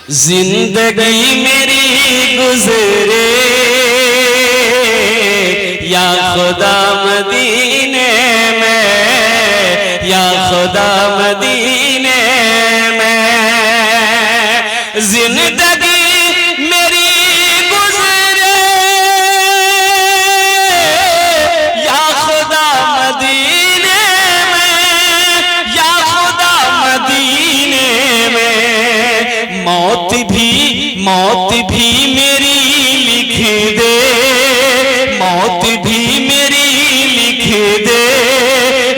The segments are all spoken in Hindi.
जिंदगी मेरी गुजरे या खुदा मदीने में, या खुदा मदीने में। जिंदगी मेरी गुजरे या खुदा मदीने में, या खुदा मदीने में। मौत भी मेरी लिख दे, मौत भी मेरी लिख दे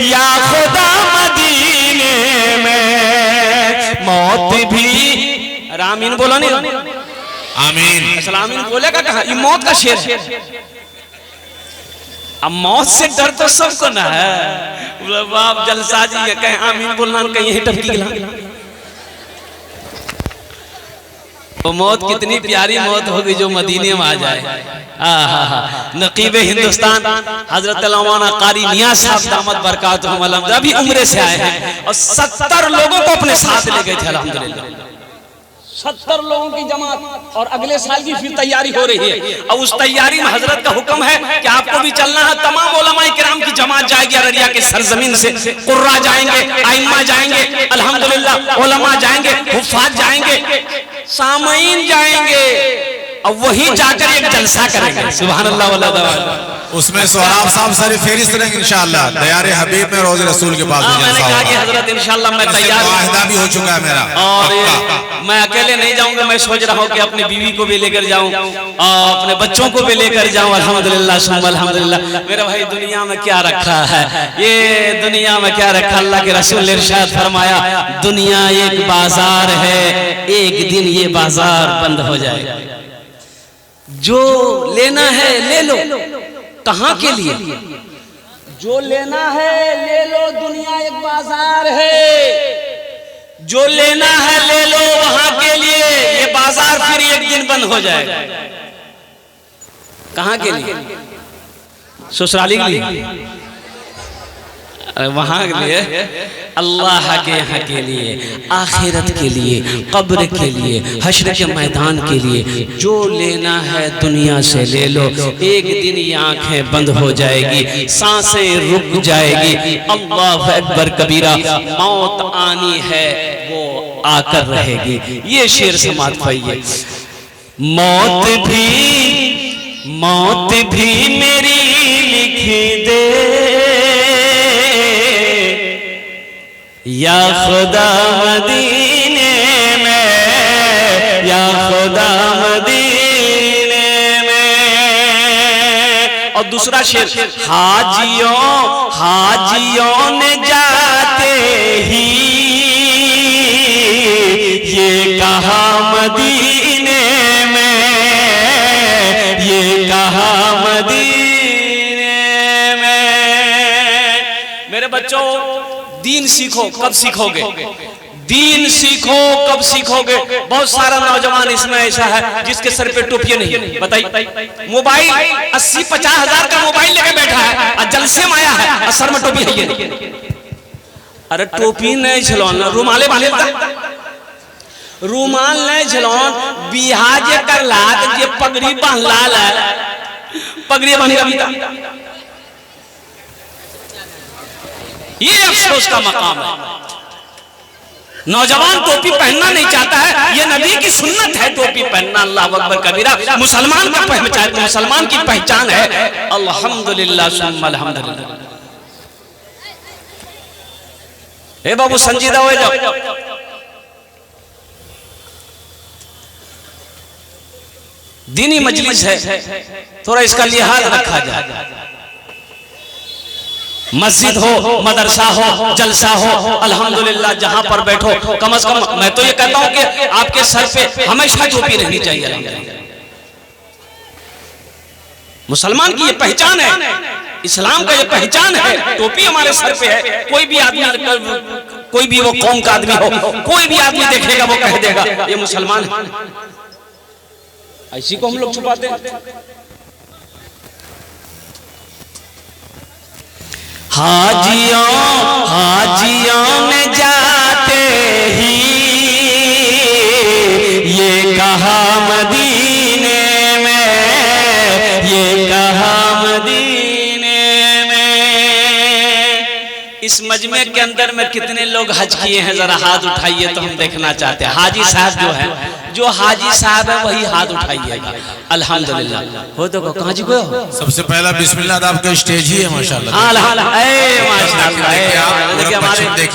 या खुदा मदीने में। मौत भी आमीन बोला नहीं, आमीन। असल आमीन बोलेगा कहाँ? ये मौत का शेर है। अब मौत से डर तो सबको ना है। बाप जलसा जी कहें आमीन बोलना, कहीं टपकी गिला। तो मौत कितनी प्यारी मौत होगी जो मदीने में आ जाए। नकीब हिंदुस्तान हजरत मौलाना कारी मियां साहब दामत बरकातुहुम अलहम्दुलिल्लाह अभी उम्रे से आए हैं और 70 लोगों को अपने साथ ले गए थे अल्हम्दुलिल्लाह। 70 लोगों की जमात, और अगले साल की फिर तैयारी हो रही है। और उस तैयारी में हजरत का हुक्म है कि आपको भी चलना है। तमाम उलमाए किराम की जमात जाएगी अररिया के सरजमीन से। कुर्रा जाएंगे, आइम्मा जाएंगे, अल्हम्दुलिल्लाह उलमा जाएंगे, हुफ्फाज जाएंगे, सामईन जाएंगे, और वही जाकर एक जलसा करेंगे। सुभान अल्लाह वला दवा। उसमें सोहराब साहब सारी फेरिस्त रहेंगे इंशाअल्लाह। दयारे हबीब में रोज़े रसूल के पास मैंने कहा कि हजरत इंशाअल्लाह मैं तैयार हूं, वाहिदा भी हो चुका है मेरा। और मैं अकेले नहीं जाऊंगा। मैं सोच रहा हूँ कि अपनी बीवी को भी लेकर जाऊं और अपने बच्चों को भी लेकर जाऊं। अल्हम्दुलिल्लाह सुम्मा अल्हम्दुलिल्लाह। मेरा भाई दुनिया में क्या रखा है, ये दुनिया में क्या रखा? अल्लाह के रसूल ने इरशाद फरमाया, दुनिया एक बाजार है, एक दिन ये बाजार बंद हो जाएगा। जो लेना है ले लो। कहाँ के लिए? जो लेना है ले लो, दुनिया एक बाजार है। जो लेना है ले लो वहां के लिए, ये बाजार फिर एक दिन बंद हो जाएगा। कहाँ के लिए? ससुराली के लिए? वहां के लिए, अल्लाह के यहाँ के लिए, आखिरत के लिए, कब्र के लिए, हश्र के मैदान के लिए। जो लेना है दुनिया से ले लो, एक दिन ये आंखें बंद हो जाएगी, सांसें रुक जाएगी। अल्लाह अकबर कबीरा। मौत आनी है वो आकर रहेगी। ये शेर समात पाइए। मौत भी मेरी लिख दे या खुदा मदीने में, या खुदा मदीने में। और दूसरा शेर, हाजियों ने जाते ही ये कहा मदीने में, ये कहा मदीने में। मेरे बच्चों, दीन सीखो। कब सीखोगे? दीन सीखो कब सीखोगे? बहुत सारा नौजवान इसमें ऐसा है जिसके सर पे टोपी नहीं है। बताइए, मोबाइल 80-50 हजार का मोबाइल लेके बैठा है और जलसे में आया है और सर में टोपी है। अरे टोपी नहीं झलोन, रुमाले बांधे, रुमाल नहीं झलोन, बिहार जे कर लात जे पगड़ी बांध लाल है, पगड़ी बांधेगा। ये अफसोस का मकाम है। नौजवान टोपी पहनना नहीं चाहता है। ये नबी की सुन्नत है टोपी पहनना। अल्लाह अकबर कबीरा। मुसलमान का मुसलमान की पहचान है। अल्हम्दुलिल्लाह सुम्मा अल्हम्दुलिल्लाह। हे बाबू संजीदा हो जाओ। दीनी मजलिस है, थोड़ा इसका लिहाज रखा जाए। मस्जिद हो, मदरसा हो, जलसा हो, अल्हम्दुलिल्लाह जहां पर बैठो, कम से कम मैं तो ये कहता हूं कि आपके सर पे हमेशा टोपी रहनी चाहिए। मुसलमान की ये पहचान है, इस्लाम का ये पहचान है। टोपी हमारे सर पे है। कोई भी आदमी, कोई भी वो कौम का आदमी हो, कोई भी आदमी देखेगा वो कह देगा ये मुसलमान है। ऐसी को हम लोग छुपाते हैं। हाजियों में जाते ही ये इस मजमे के अंदर में कितने लोग हज किए हैं, जरा हाथ उठाइए तो हम देखना चाहते हैं। हाजी साहब जो है, जो हाजी साहब है वही हाथ उठाइएगा। अल्हम्दुलिल्लाह। हो तो कहाँ जी को सबसे पहला बिस्मिल्लाह आपका स्टेज ही है माशाल्लाह।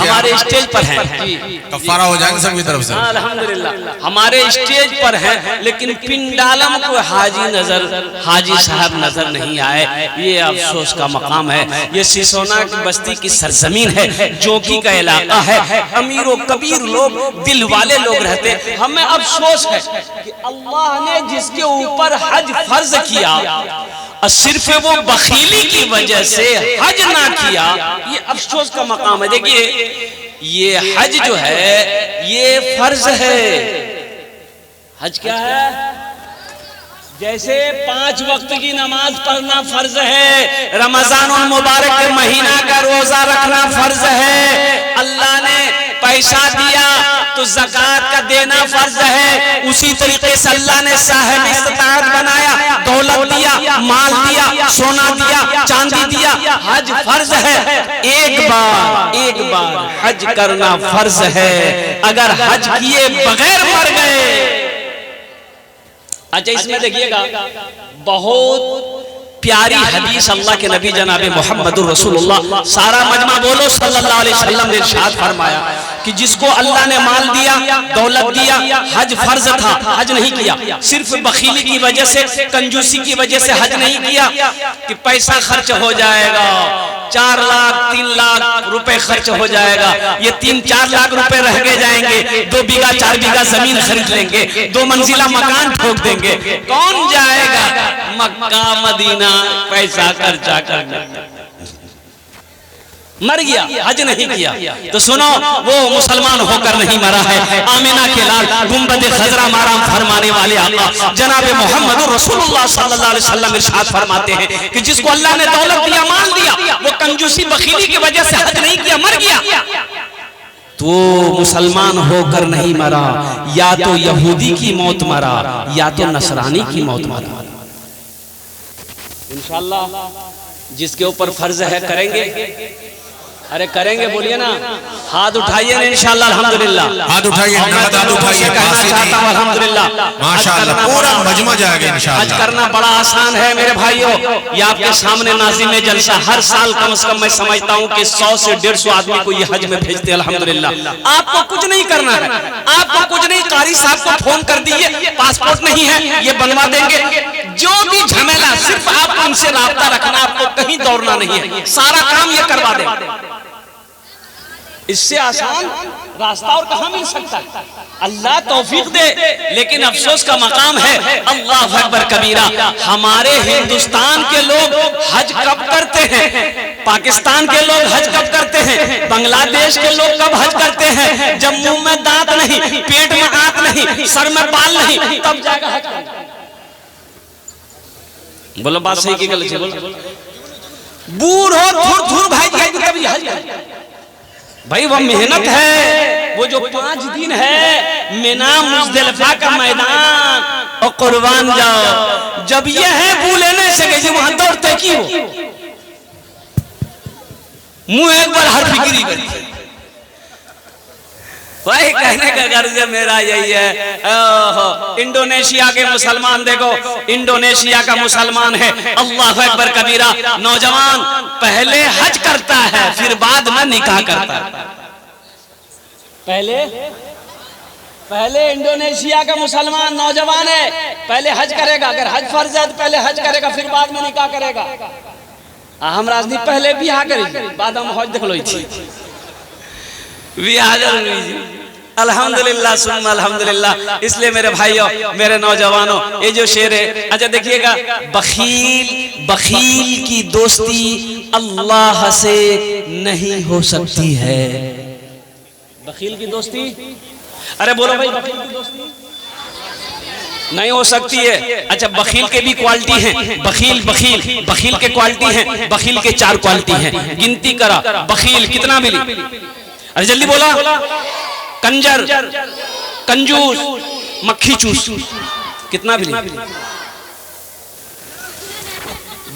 हमारे स्टेज पर है, कफारा हो जाएंगे सबकी तरफ से अल्हम्दुलिल्लाह। हमारे स्टेज पर है, लेकिन पिंडालम को हाजी साहब नजर नहीं आए। ये अफसोस का मकाम है। ये सिसोना की बस्ती की सरजमीन है, जोकी का इलाका है, अमीर व कबीर लोग, दिल वाले लोग रहते। हमें अफसोस है कि अल्लाह ने जिसके ऊपर हज फर्ज किया और सिर्फ वो बखीली की वजह से हज ना किया, ये अफसोस का मकाम है। देखिए ये हज जो है ये फर्ज है। हज क्या है? जैसे 5 वक्त की नमाज पढ़ना फर्ज है, रमजान मुबारक के महीना का रोजा रखना फर्ज है, अल्लाह ने पैसा दिया तो ज़कात का देना फर्ज है, उसी तरीके से अल्लाह ने साहिब इस्तिताअत बनाया, दौलत दिया, माल दिया, सोना दिया, चांदी दिया, हज फर्ज है। एक बार हज करना फर्ज है। अगर हज किए बगैर मर गए, अच्छा इसमें देखिएगा बहुत प्यारी हदीस अल्लाह के नबी जनाबे मोहम्मदुर रसूलुल्लाह, सारा मजमा बोलो सल्लल्लाहु अलैहि वसल्लम ने इरशाद फरमाया कि जिसको अल्लाह ने माल दिया, दौलत दिया, हज फर्ज था, हज नहीं किया, सिर्फ बखीली की वजह से, कंजूसी की वजह से हज नहीं किया कि पैसा खर्च हो जाएगा, 4 लाख 3 लाख रुपए खर्च हो जाएगा, ये 3-4 लाख रुपए रह गए जाएंगे, 2 बीघा 4 बीघा जमीन खरीद लेंगे, 2 मंजिला मकान ठोक देंगे। कौन जाएगा मक्का मदीना पैसा खर्चा करने? मर गया, हज नहीं किया। तो सुनो, वो मुसलमान होकर नहीं मरा है। आमिना के लाल गुंबद खजरा माराम फरमाने वाले आका जनाब मोहम्मद रसूलुल्लाह सल्लल्लाहु अलैहि वसल्लम इरशाद फरमाते हैं कि जिसको अल्लाह ने दौलत दिया, माल दिया, वो कंजूसी बखीली की वजह से हज नहीं किया, मर गया, तो मुसलमान होकर नहीं मरा, या तो यहूदी की मौत मरा या तो नसरानी की मौत मरा। इंशाअल्लाह जिसके ऊपर फर्ज है करेंगे, अरे करेंगे, बोलिए ना, हाथ उठाइए ना इंशाअल्लाह। अल्हम्दुलिल्लाह, हाथ उठाइए, हाथ उठाइए, अल्हम्दुलिल्लाह, माशाअल्लाह, पूरा मजमा जाएगा इंशाअल्लाह। हज करना बड़ा आसान है मेरे भाइयों, ये आपके सामने नाज़िम जलसा हर साल कम से कम मैं समझता हूँ कि 100 से 150 आदमी को ये हज में भेजते हैं। अल्हम्दुलिल्लाह, आपको कुछ नहीं करना है, आपको कुछ नहीं, कारी साहब को फोन कर दीजिए, पासपोर्ट नहीं है ये बनवा देंगे, जो भी झमेला, सिर्फ आपको उनसे राब्ता रखना, आपको कहीं दौड़ना नहीं है, सारा काम ये करवा देंगे। इससे आसान रास्ता और कहां मिल सकता है? अल्लाह तौफीक दे। लेकिन अफसोस का मकाम है, अल्लाह अकबर कबीरा, हमारे हिंदुस्तान के लोग हज कब करते हैं, पाकिस्तान के लोग हज कब करते हैं, बांग्लादेश के लोग कब हज करते हैं? जब मुंह में दांत नहीं, पेट में आंत नहीं, सर में बाल नहीं, तब जाएगा हज करना। बोलो बात सही की गलत? बोलो बूढ़ हो धुर धुर भाई कभी हज भाई, वो मेहनत है, वो जो 5 दिन है मिना मुज़दलिफा का मैदान, और कुर्बान जाओ, जब ये है भूले नहीं सके वहां दौड़ते की हो, मुंह एक बार हर फिक्री करती। वही कहने का गर्ज मेरा यही है। इंडोनेशिया के मुसलमान देखो, इंडोनेशिया का मुसलमान है, अल्लाह अकबर कबीरा, नौजवान पहले हज करता है फिर बाद में निकाह करता है। पहले इंडोनेशिया का मुसलमान नौजवान है, पहले हज करेगा, अगर हज फर्ज है तो पहले हज करेगा फिर बाद में निकाह करेगा। हम राजनीति पहले बियाह करेंगे, बाद में हज देख लो अल्हम्दुलिल्लाह सुम्मा अल्हम्दुलिल्लाह। इसलिए मेरे भाइयों, मेरे नौजवानों, ये जो शेर है, अच्छा देखिएगा, बखील की दोस्ती अल्लाह से नहीं हो सकती है। बखील की दोस्ती, अरे बोलो भाई, बखील की दोस्ती नहीं हो सकती है। अच्छा बखील के भी क्वालिटी हैं, बखील के क्वालिटी हैं, बखील के 4 क्वालिटी हैं, गिनती करा। बखील कितना मिली? अरे जल्दी बोला। कंजर, कंजूस, मक्खी चूस, कितना भी नहीं।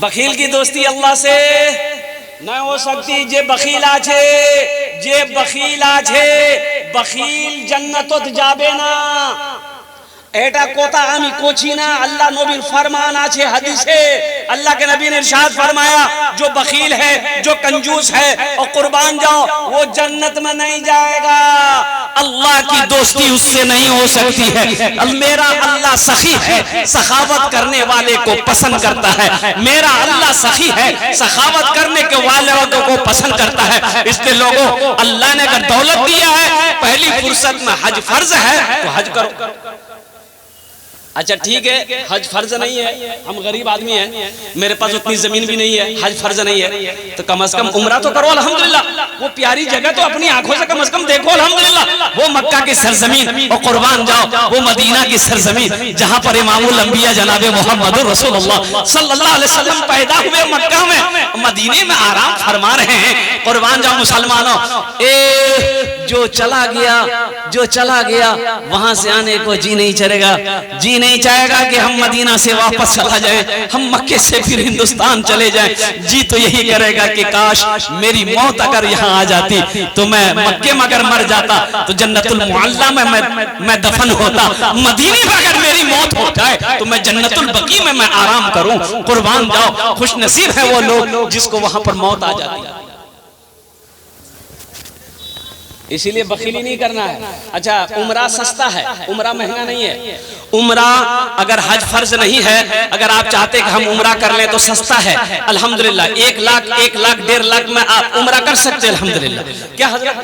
बखील की दोस्ती अल्लाह से नहीं हो सकती। जे बखील आछे, जे बखील आछे, बखील जन्नतत जाबे ना। एटा कोता आमी कोची ना, अल्लाह नबीर फरमान आछे हदीसे। अल्लाह के नबी ने इरशाद फरमाया, जो बखील है, जो कंजूस है और कुर्बान जाओ, वो जन्नत में नहीं जाएगा। अल्लाह की दोस्ती उससे नहीं हो सकती है। मेरा अल्लाह सखी है, सखावत करने वाले को पसंद करता है। मेरा अल्लाह सखी है, सखावत करने के वाले को पसंद करता है। इसलिए लोगों, अल्लाह ने अगर दौलत दिया है, पहली फुर्सत में हज फर्ज है तो हज करो। अच्छा ठीक है, हज फर्ज नहीं है, हम गरीब आदमी हैं, मेरे पास उतनी जमीन भी नहीं है, हज फर्ज नहीं है, तो कम से कम उम्रा तो करो अल्हम्दुलिल्लाह। वो प्यारी जगह तो अपनी आंखों से कम देखो अल्हम्दुलिल्लाह। वो मक्का की सरजमीन और कुर्बान जाओ, वो मदीना की सरजमीन जहां पर इमामुल अंबिया जनाबे मोहम्मद रसूलुल्लाह सल्लल्लाहु अलैहि वसल्लम पैदा हुए, मक्का में, मदीने में आराम फरमा रहे हैं। कुर्बान जाओ मुसलमानों। जो चला गया वहां से आने को जी नहीं चलेगा, जी नहीं चाहेगा कि हम मदीना से वापस चला जाए, हम मक्के से फिर हिंदुस्तान चले जाएं। जी तो यही करेगा कि काश मेरी मौत अगर यहाँ आ जाती तो मैं मक्के में अगर मर जाता तो जन्नतुल मुअल्ला में मैं दफन होता। मदीने में अगर मेरी मौत हो जाए तो मैं जन्नतुल बकी में मैं आराम करूं। कुर्बान जाओ, खुश नसीब है वो लोग जिसको वहां पर मौत आ जाती है। इसीलिए बखीली नहीं करना है। अच्छा, उम्रा सस्ता है, उम्रा महंगा नहीं है। उम्रा अगर हज फर्ज नहीं है, अगर आप चाहते कि हम उम्रा कर लें तो सस्ता है अल्हम्दुलिल्लाह। 1 लाख 1.5 लाख में आप उम्रा कर सकते हैं अल्हम्दुलिल्लाह। क्या हजरत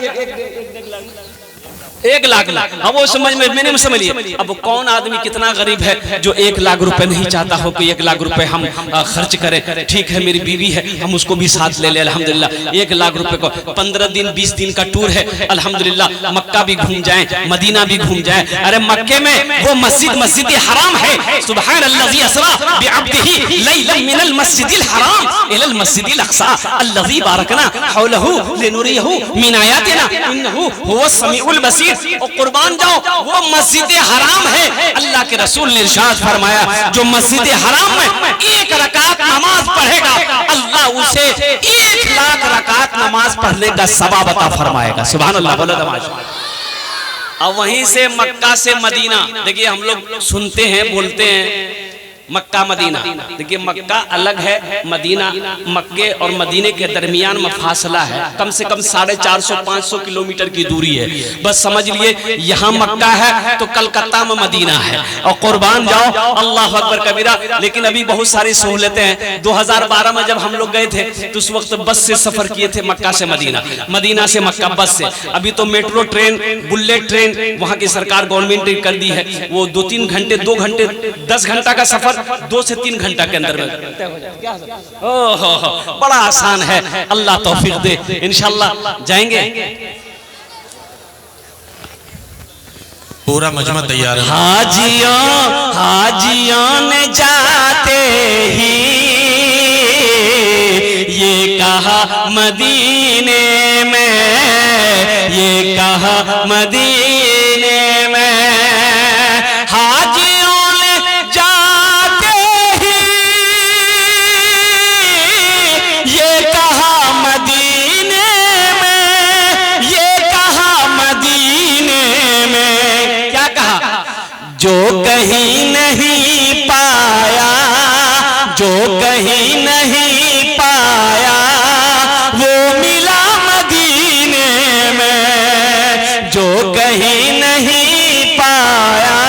1 लाख? अब वो समझ में मैंने समझिए। अब कौन आदमी कितना गरीब है जो 1 लाख रुपए नहीं चाहता हो कि 1 लाख रुपए हम खर्च करें। ठीक है, मेरी बीवी है, हम उसको भी साथ ले ले अल्हम्दुलिल्लाह। 1 लाख रुपए को 15 दिन 20 दिन का टूर है अल्हम्दुलिल्लाह। मक्का भी घूम जाए, मदीना भी घूम जाए। अरे मक्के में वो मस्जिद हराम है। सुब्हानल्लाज़ी अस्रा बिअब्दिही लैलन मिनल मस्जिदिल हराम इलल मस्जिदिल अक़सा अल्लज़ी बारकना हौलहु लिनुरियहु मिन आयातिना इन्नहु हुवस समीउल बसीर। और कुर्बान जाओ, वो मस्जिद हराम है। अल्लाह के रसूल ने इरशाद फरमाया, जो मस्जिद हराम में 1 रकात नमाज पढ़ेगा, अल्लाह उसे 1 लाख रकात नमाज पढ़ने का सवाब अता फरमाएगा। सुभान अल्लाह, बोलो तमाशा। अब वहीं से मक्का से मदीना, देखिए हम लोग सुनते हैं, बोलते हैं मक्का मदीना। देखिए मक्का अलग है, मदीना, मक्के और मदीने के दरमियान में फासला है कम से कम 450-500 किलोमीटर की दूरी है। बस समझ लिए, यहाँ मक्का है तो कलकत्ता में मदीना है। और कुर्बान जाओ, अल्लाह अकबर कबीरा। लेकिन अभी बहुत सारी सहूलतें हैं। 2012 में जब हम लोग गए थे तो उस वक्त बस से सफर किए थे मक्का से मदीना, मदीना से मक्का बस से। अभी तो मेट्रो ट्रेन, बुलेट ट्रेन वहाँ की सरकार गवर्नमेंट ने कर दी है। वो 2-3 घंटे, 2 घंटे 10 घंटा का सफर 2 से 3 घंटा के अंदर में। ओह, बड़ा आसान है। अल्लाह तौफीक दे, इंशाअल्लाह जाएंगे। पूरा मजमा तैयार है। हाजियों ने जाते ही ये कहा मदीने में, ये कहा मदीने में। हाजियों ने जाते ही ये कहा मदीने में, ये कहा मदीने में। क्या कहा? जो कहीं नहीं पाया, जो कहीं नहीं पाया, वो मिला मदीने में। जो कहीं नहीं पाया,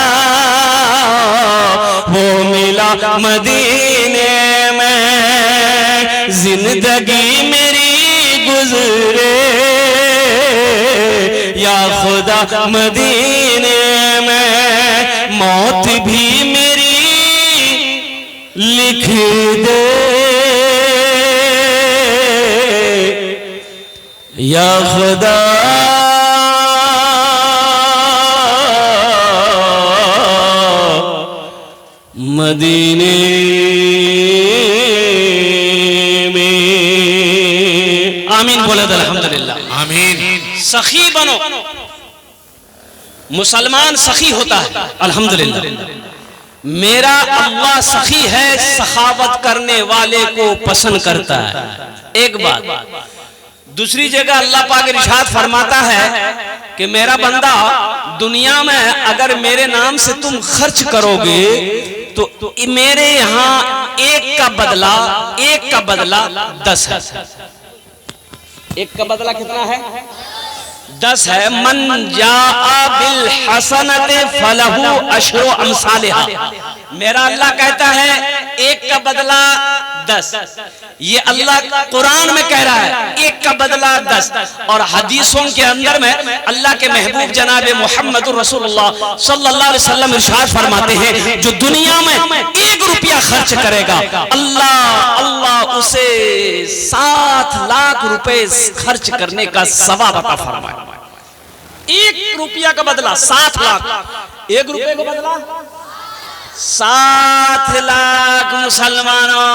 वो मिला मदीने में। जिंदगी मेरी गुजरे या खुदा मदीने में, मौत भी मेरी लिख दे या खुदा मदीने में। आमीन बोले तो अल्हम्दुलिल्लाह। आमीन। सखी बनो, मुसलमान सखी होता है अल्हम्दुलिल्लाह। मेरा अल्लाह सखी है, सखावत करने वाले को पसंद करता है। एक बात। दूसरी जगह अल्लाह पाक इरशाद फरमाता है कि मेरा बंदा, दुनिया में अगर मेरे नाम से तुम खर्च करोगे तो मेरे यहाँ एक का बदला 10 है। एक का बदला कितना है? 10 है। मन जाआ बिल हसनते फलहु अशरु अमसालिहा। मेरा अल्लाह कहता है एक का बदला 10। ये अल्लाह कुरान में कह रहा है एक का बदला 10, और हदीसों के अंदर में अल्लाह के महबूब जनाब मोहम्मद रसूलुल्लाह सल्लल्लाहु अलैहि वसल्लम इरशाद फरमाते हैं, जो दुनिया में 1 रुपया खर्च करेगा अल्लाह उसे 7 लाख रुपए खर्च करने का सवाब अता फरमाएगा। 1 रुपया का बदला 7 लाख। 1 रुपये का बदला 7 लाख। मुसलमानों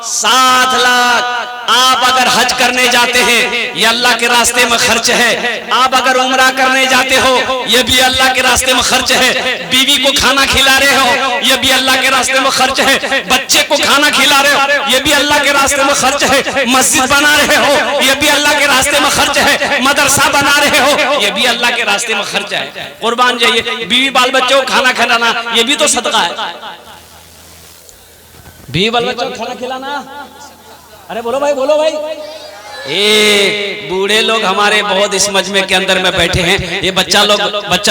7 लाख। आप अगर हज करने जाते हैं ये अल्लाह के रास्ते में खर्च है। आप अगर उम्रा करने जाते हो ये भी अल्लाह के रास्ते में खर्च है। बीवी को खाना खिला रहे हो ये भी अल्लाह के रास्ते में खर्च है। बच्चे को खाना खिला रहे हो ये भी अल्लाह के रास्ते में खर्च है। मस्जिद बना रहे हो ये भी अल्लाह के रास्ते में खर्च है। मदरसा बना रहे हो ये भी अल्लाह के रास्ते में खर्च है। कुर्बान जाइए, बीवी बाल बच्चों को खाना खिलाना ये भी तो सदका है। बीवी बाल बच्चों को खाना खिलाना, अरे बोलो भाई, बोलो भाई। बूढ़े लोग हमारे बहुत इस मजमे के अंदर में बैठे हैं। ये बच्चा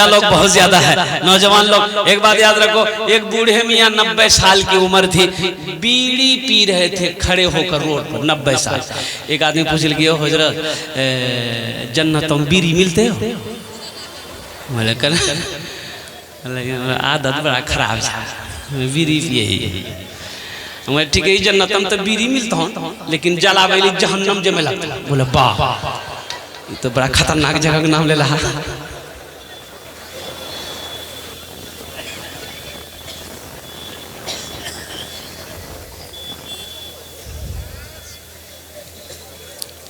लोग बहुत ज्यादा है। नौजवान लोग एक बात याद रखो, एक बूढ़े मियाँ 90 साल की उम्र थी, बीड़ी पी रहे थे खड़े होकर रोड पर। 90 साल। एक आदमी पूछ लिया, हजरत जन्नत में बीड़ी मिलते हो? बोले कर आदत बड़ा खराब है, बीड़ी पिए। ठीक है, जन्नतम तो बीड़ी मिलता हूँ लेकिन जलावेली जहन्नम जे में लगता। बोले वाह, ये तो बड़ा खतरनाक जगह का नाम ले रहा।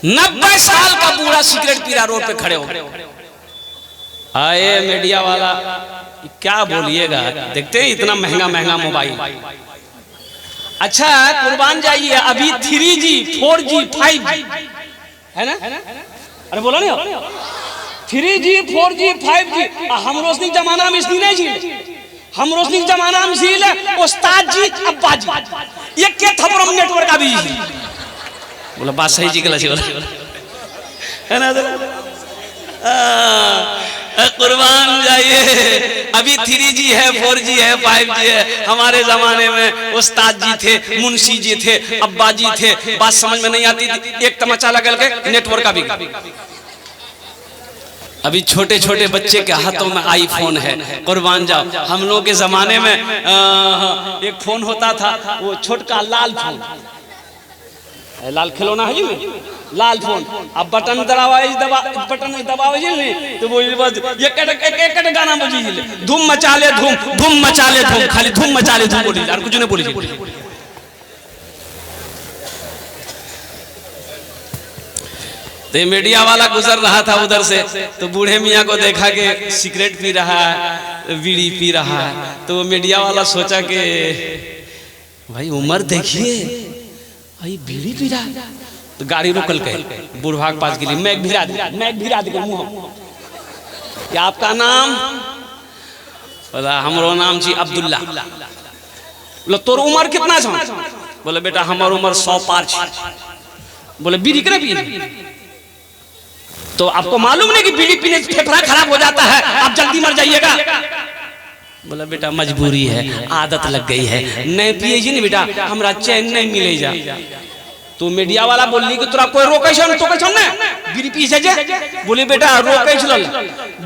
नब्बे साल का बूढ़ा सिगरेट पी रहा रोड पे खड़े हो। आए मीडिया वाला, क्या बोलिएगा, देखते हैं इतना महंगा महंगा मोबाइल। अच्छा कुर्बान जाइए, अभी 3G 4G 5G है ना? अरे बोलो नहीं, 3G 4G 5G। हम रोशनी जमाना में इसलिए नहीं झील, हम रोशनी जमाना में झील उस्ताद जी अब्बा जी ये क्या थपरम नेटवर्क अभी बोला बात सही जी गलत है ना? कुर्बान जाइए, अभी 3G है 4G है 5G है। हमारे जमाने में उस्ताद जी थे, मुंशी जी थे, अब्बा जी थे। बात समझ में नहीं आती थी, एक तमाचा लगा के नेटवर्क का भी। अभी छोटे छोटे बच्चे के हाथों में आईफोन है। कुर्बान जाओ, हम लोग के जमाने में एक फोन होता था, वो छोटका लाल फोन, लाल खिलौना है जी, लाल फोन। अब बटन बटन दबावे नहीं तो वो एक गाना बजी, धूम मचा ले धूम, धूम मचा ले धूम, खाली धूम मचा ले धूम बोली, और कुछ नहीं बोली। तो मीडिया वाला गुजर रहा था उधर से, तो बूढ़े मियाँ को देखा कि सिगरेट पी रहा है, बीड़ी पी रहा है। तो वो मीडिया वाला सोचा कि भाई उम्र देखिए, भाई बीड़ी पी रहा है। तो गाड़ी रुकल के बुढ़वा के पास गेली, मैं भिरा दी मुँह। क्या आपका नाम? बोला हमरो नाम जी अब्दुल्ला। बोला तोर उम्र कितना छ? बोले बेटा हमार उम्र 100 पार छ। बोले बीड़ी करे पी? तो आपको मालूम नहीं कि बीड़ी पीने से फेफड़ा खराब हो जाता है, आप जल्दी मर जाइएगा। बोला बेटा मजबूरी है, आदत लग गई है, नहीं पिए जी नहीं बेटा, हमरा चैन नहीं मिले जा। तो मीडिया वाला बोली कि तोरा कोई रोके तो कैसे ना बीड़ी पी जे? बोली बेटा रोके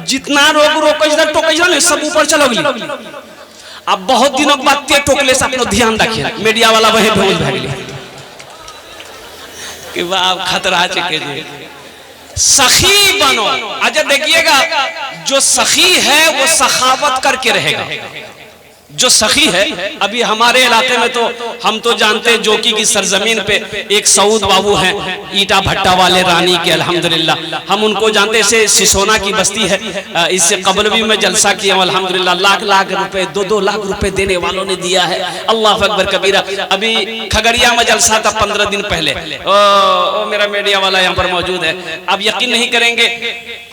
जितना रोके टोके सब ऊपर चलोगी। अब बहुत दिनों के बाद ते टोकले से अपना ध्यान रखिए। मीडिया वाला वही भेज भाग कि वाह खतरा चके सखी बनो। अच्छा देखिएगा, जो सखी है वो सखावत करके रहेगा। जो सखी है, अभी हमारे इलाके में तो हम तो जानते हैं जोकी की सरजमीन पे एक सऊद बाबू हैं, ईटा भट्टा वाले रानी के, अल्हम्दुलिल्लाह हम उनको जानते हैं। सिसोना की बस्ती है, इससे कबल भी मैं जलसा किया अल्हम्दुलिल्लाह। लाख लाख रुपए 2-2 लाख रुपए देने वालों ने दिया है, अल्लाह अकबर कबीरा। अभी खगड़िया में जलसा था 15 दिन पहले, ओ मेरा मीडिया वाला यहाँ पर मौजूद है। अब यकीन नहीं करेंगे,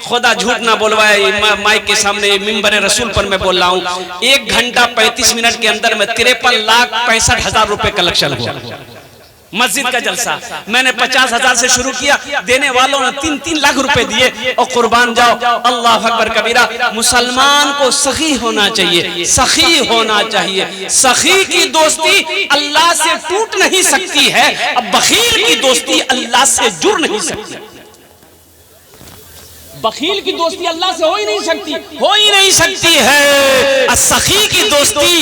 खुदा झूठ ना बोलवाए, माइक के सामने मिंबर रसूल पर मैं बोल रहा हूँ, 1 घंटा 35 मिनट के अंदर में 53,65,000 रुपए कलेक्शन हुआ मस्जिद का जलसा। मैंने 50,000 से शुरू किया, देने वालों ने 3-3 लाख रुपए दिए। और कुर्बान जाओ, अल्लाह अकबर कबीरा। मुसलमान को सखी होना चाहिए, सखी होना चाहिए। सखी की दोस्ती अल्लाह से टूट नहीं सकती है, अब बखील की दोस्ती अल्लाह से जुड़ नहीं सकती। बखील की दोस्ती अल्लाह से हो ही नहीं सकती, हो ही नहीं सकती है। सखी की दोस्ती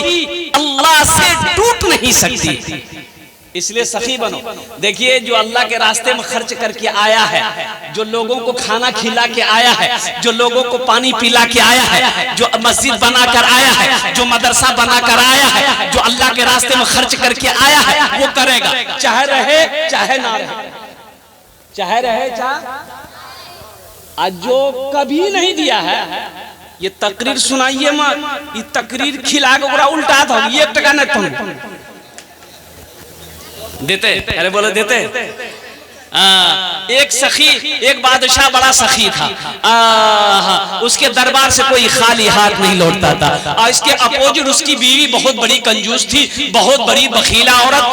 अल्लाह से टूट नहीं सकती, इसलिए सखी बनो। देखिए, जो अल्लाह के रास्ते में खर्च करके आया है, जो लोगों को खाना खिला के आया है, जो लोगों को पानी पिला के आया है, जो मस्जिद बनाकर आया है, जो मदरसा बनाकर आया है, जो अल्लाह के रास्ते में खर्च करके आया है, वो करेगा, चाहे रहे चाहे ना रहे, चाहे रहे चाहे। आज जो कभी नहीं दिया है, ये तकरीर सुनाइए मत, ये तकरीर खिला के पूरा उल्टा था, ये 1 टका नहीं तुम देते। अरे बोलो देते। एक सखी, एक बादशाह बड़ा सखी था, उसके दरबार से कोई खाली हाथ नहीं लौटता था। और इसके अपोजिट उसकी बीवी बहुत बड़ी कंजूस थी, बहुत बड़ी बखीला औरत।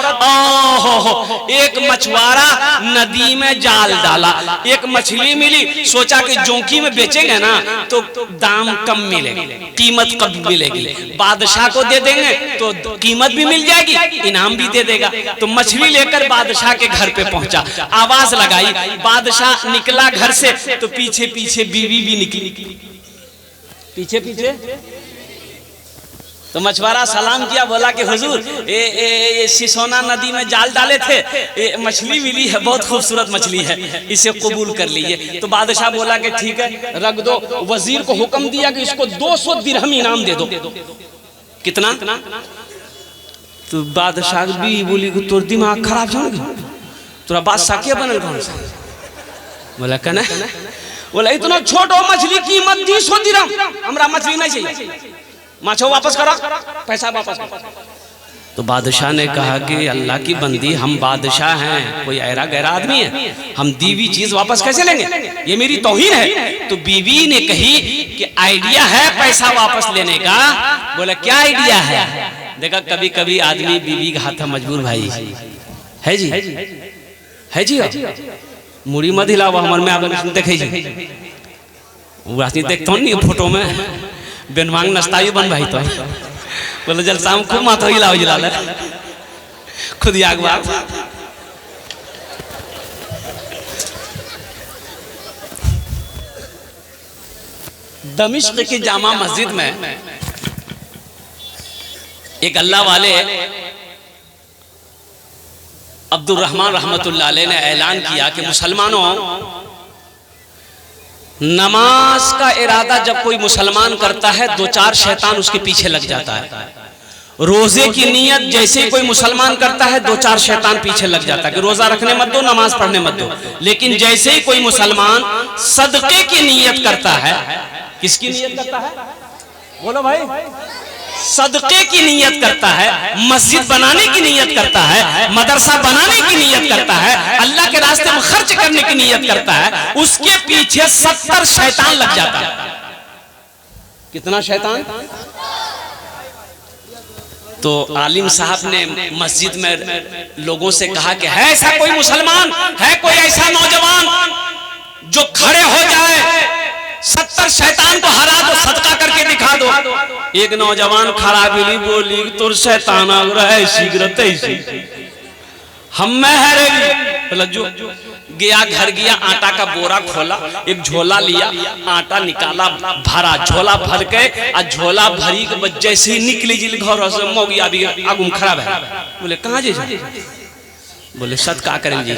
एक मछुआरा नदी में जाल डाला, एक मछली मिली, सोचा कि जोंकी में बेचेंगे ना तो दाम कम मिलेगी, कीमत कम मिलेगी, बादशाह को दे देंगे तो कीमत भी मिल जाएगी, इनाम भी दे देगा। तो मछली लेकर बादशाह के घर पे पहुंचा, आवाज लगाई, बादशाह निकला घर से तो पीछे पीछे बीवी भी निकली, पीछे पीछे। तो मछुआरा सलाम किया, बोला कि हुजूर ये सिसोना नदी में जाल डाले थे, मछली मिली है, बहुत खूबसूरत मछली है, इसे कबूल कर लीजिए। तो बादशाह बोला कि ठीक है रख दो। वजीर को हुक्म दिया कि इसको 200 दिरहम इनाम दे दो। कितना? तो बादशाह भी बोली कि तोर दिमाग खराब जाओगे, तोरा बादशाह क्या बनल कौन सा? बोला कहना, बोला इतना छोटो मछली कीमत 200 दिरहम, हमरा मछली नहीं चाहिए, माछो वापस करो, पैसा वापस करो। तो बादशाह ने कहा कि अल्लाह की बंदी, हम बादशाह हैं, कोई ऐरा गैरा आदमी है, हम दी हुई चीज वापस कैसे लेंगे, ये मेरी तौहीन है। तो बीवी ने कही कि आइडिया है पैसा वापस लेने का। बोला क्या आइडिया है? देखा कभी कभी आदमी बीवी का हाथ मजबूर भाई है जी, है जी, मुड़ी मत हिलावा हमर में आप देखे जी, देखता नहीं फोटो में बेनमांग नस्ताई बन भाई। तो बोले जल शाम खूब माथा हिलाओ जिला खुद आग बाग। दमिश्क की जामा मस्जिद में एक अल्लाह वाले अब्दुल रहमान रहमतुल्लाह अलैह ने ऐलान किया कि मुसलमानों, नमाज का इरादा जब कोई मुसलमान करता है 2-4 शैतान उसके पीछे लग जाता है। रोजे की नियत जैसे ही कोई मुसलमान करता है 2-4 शैतान पीछे लग जाता है कि रोजा रखने मत दो, नमाज पढ़ने मत दो। लेकिन जैसे ही कोई मुसलमान सदके की नियत करता है, किसकी नियत करता है बोलो भाई? सदके की नियत करता है, मस्जिद बनाने की नियत करता है, मदरसा बनाने की नियत करता है, अल्लाह के रास्ते में खर्च करने की नियत करता है, उसके पीछे 70 शैतान लग जाता है। कितना शैतान? तो आलिम साहब ने मस्जिद में लोगों से कहा कि है ऐसा कोई मुसलमान, है कोई ऐसा नौजवान जो खड़े हो जाए, 70 शैतान को हरा दो, सदका करके दिखा दो। एक नौजवान खड़ा भी बोली तुर शैतान हम में जो गया, घर गया, आटा का बोरा खोला, एक झोला लिया, आटा निकाला, भरा, झोला भर के आ झोला भरी के जैसे ही निकली जिल घर से मौगी अभी आगुम खराब है। बोले कहाँ जे? बोले सदका करें जी।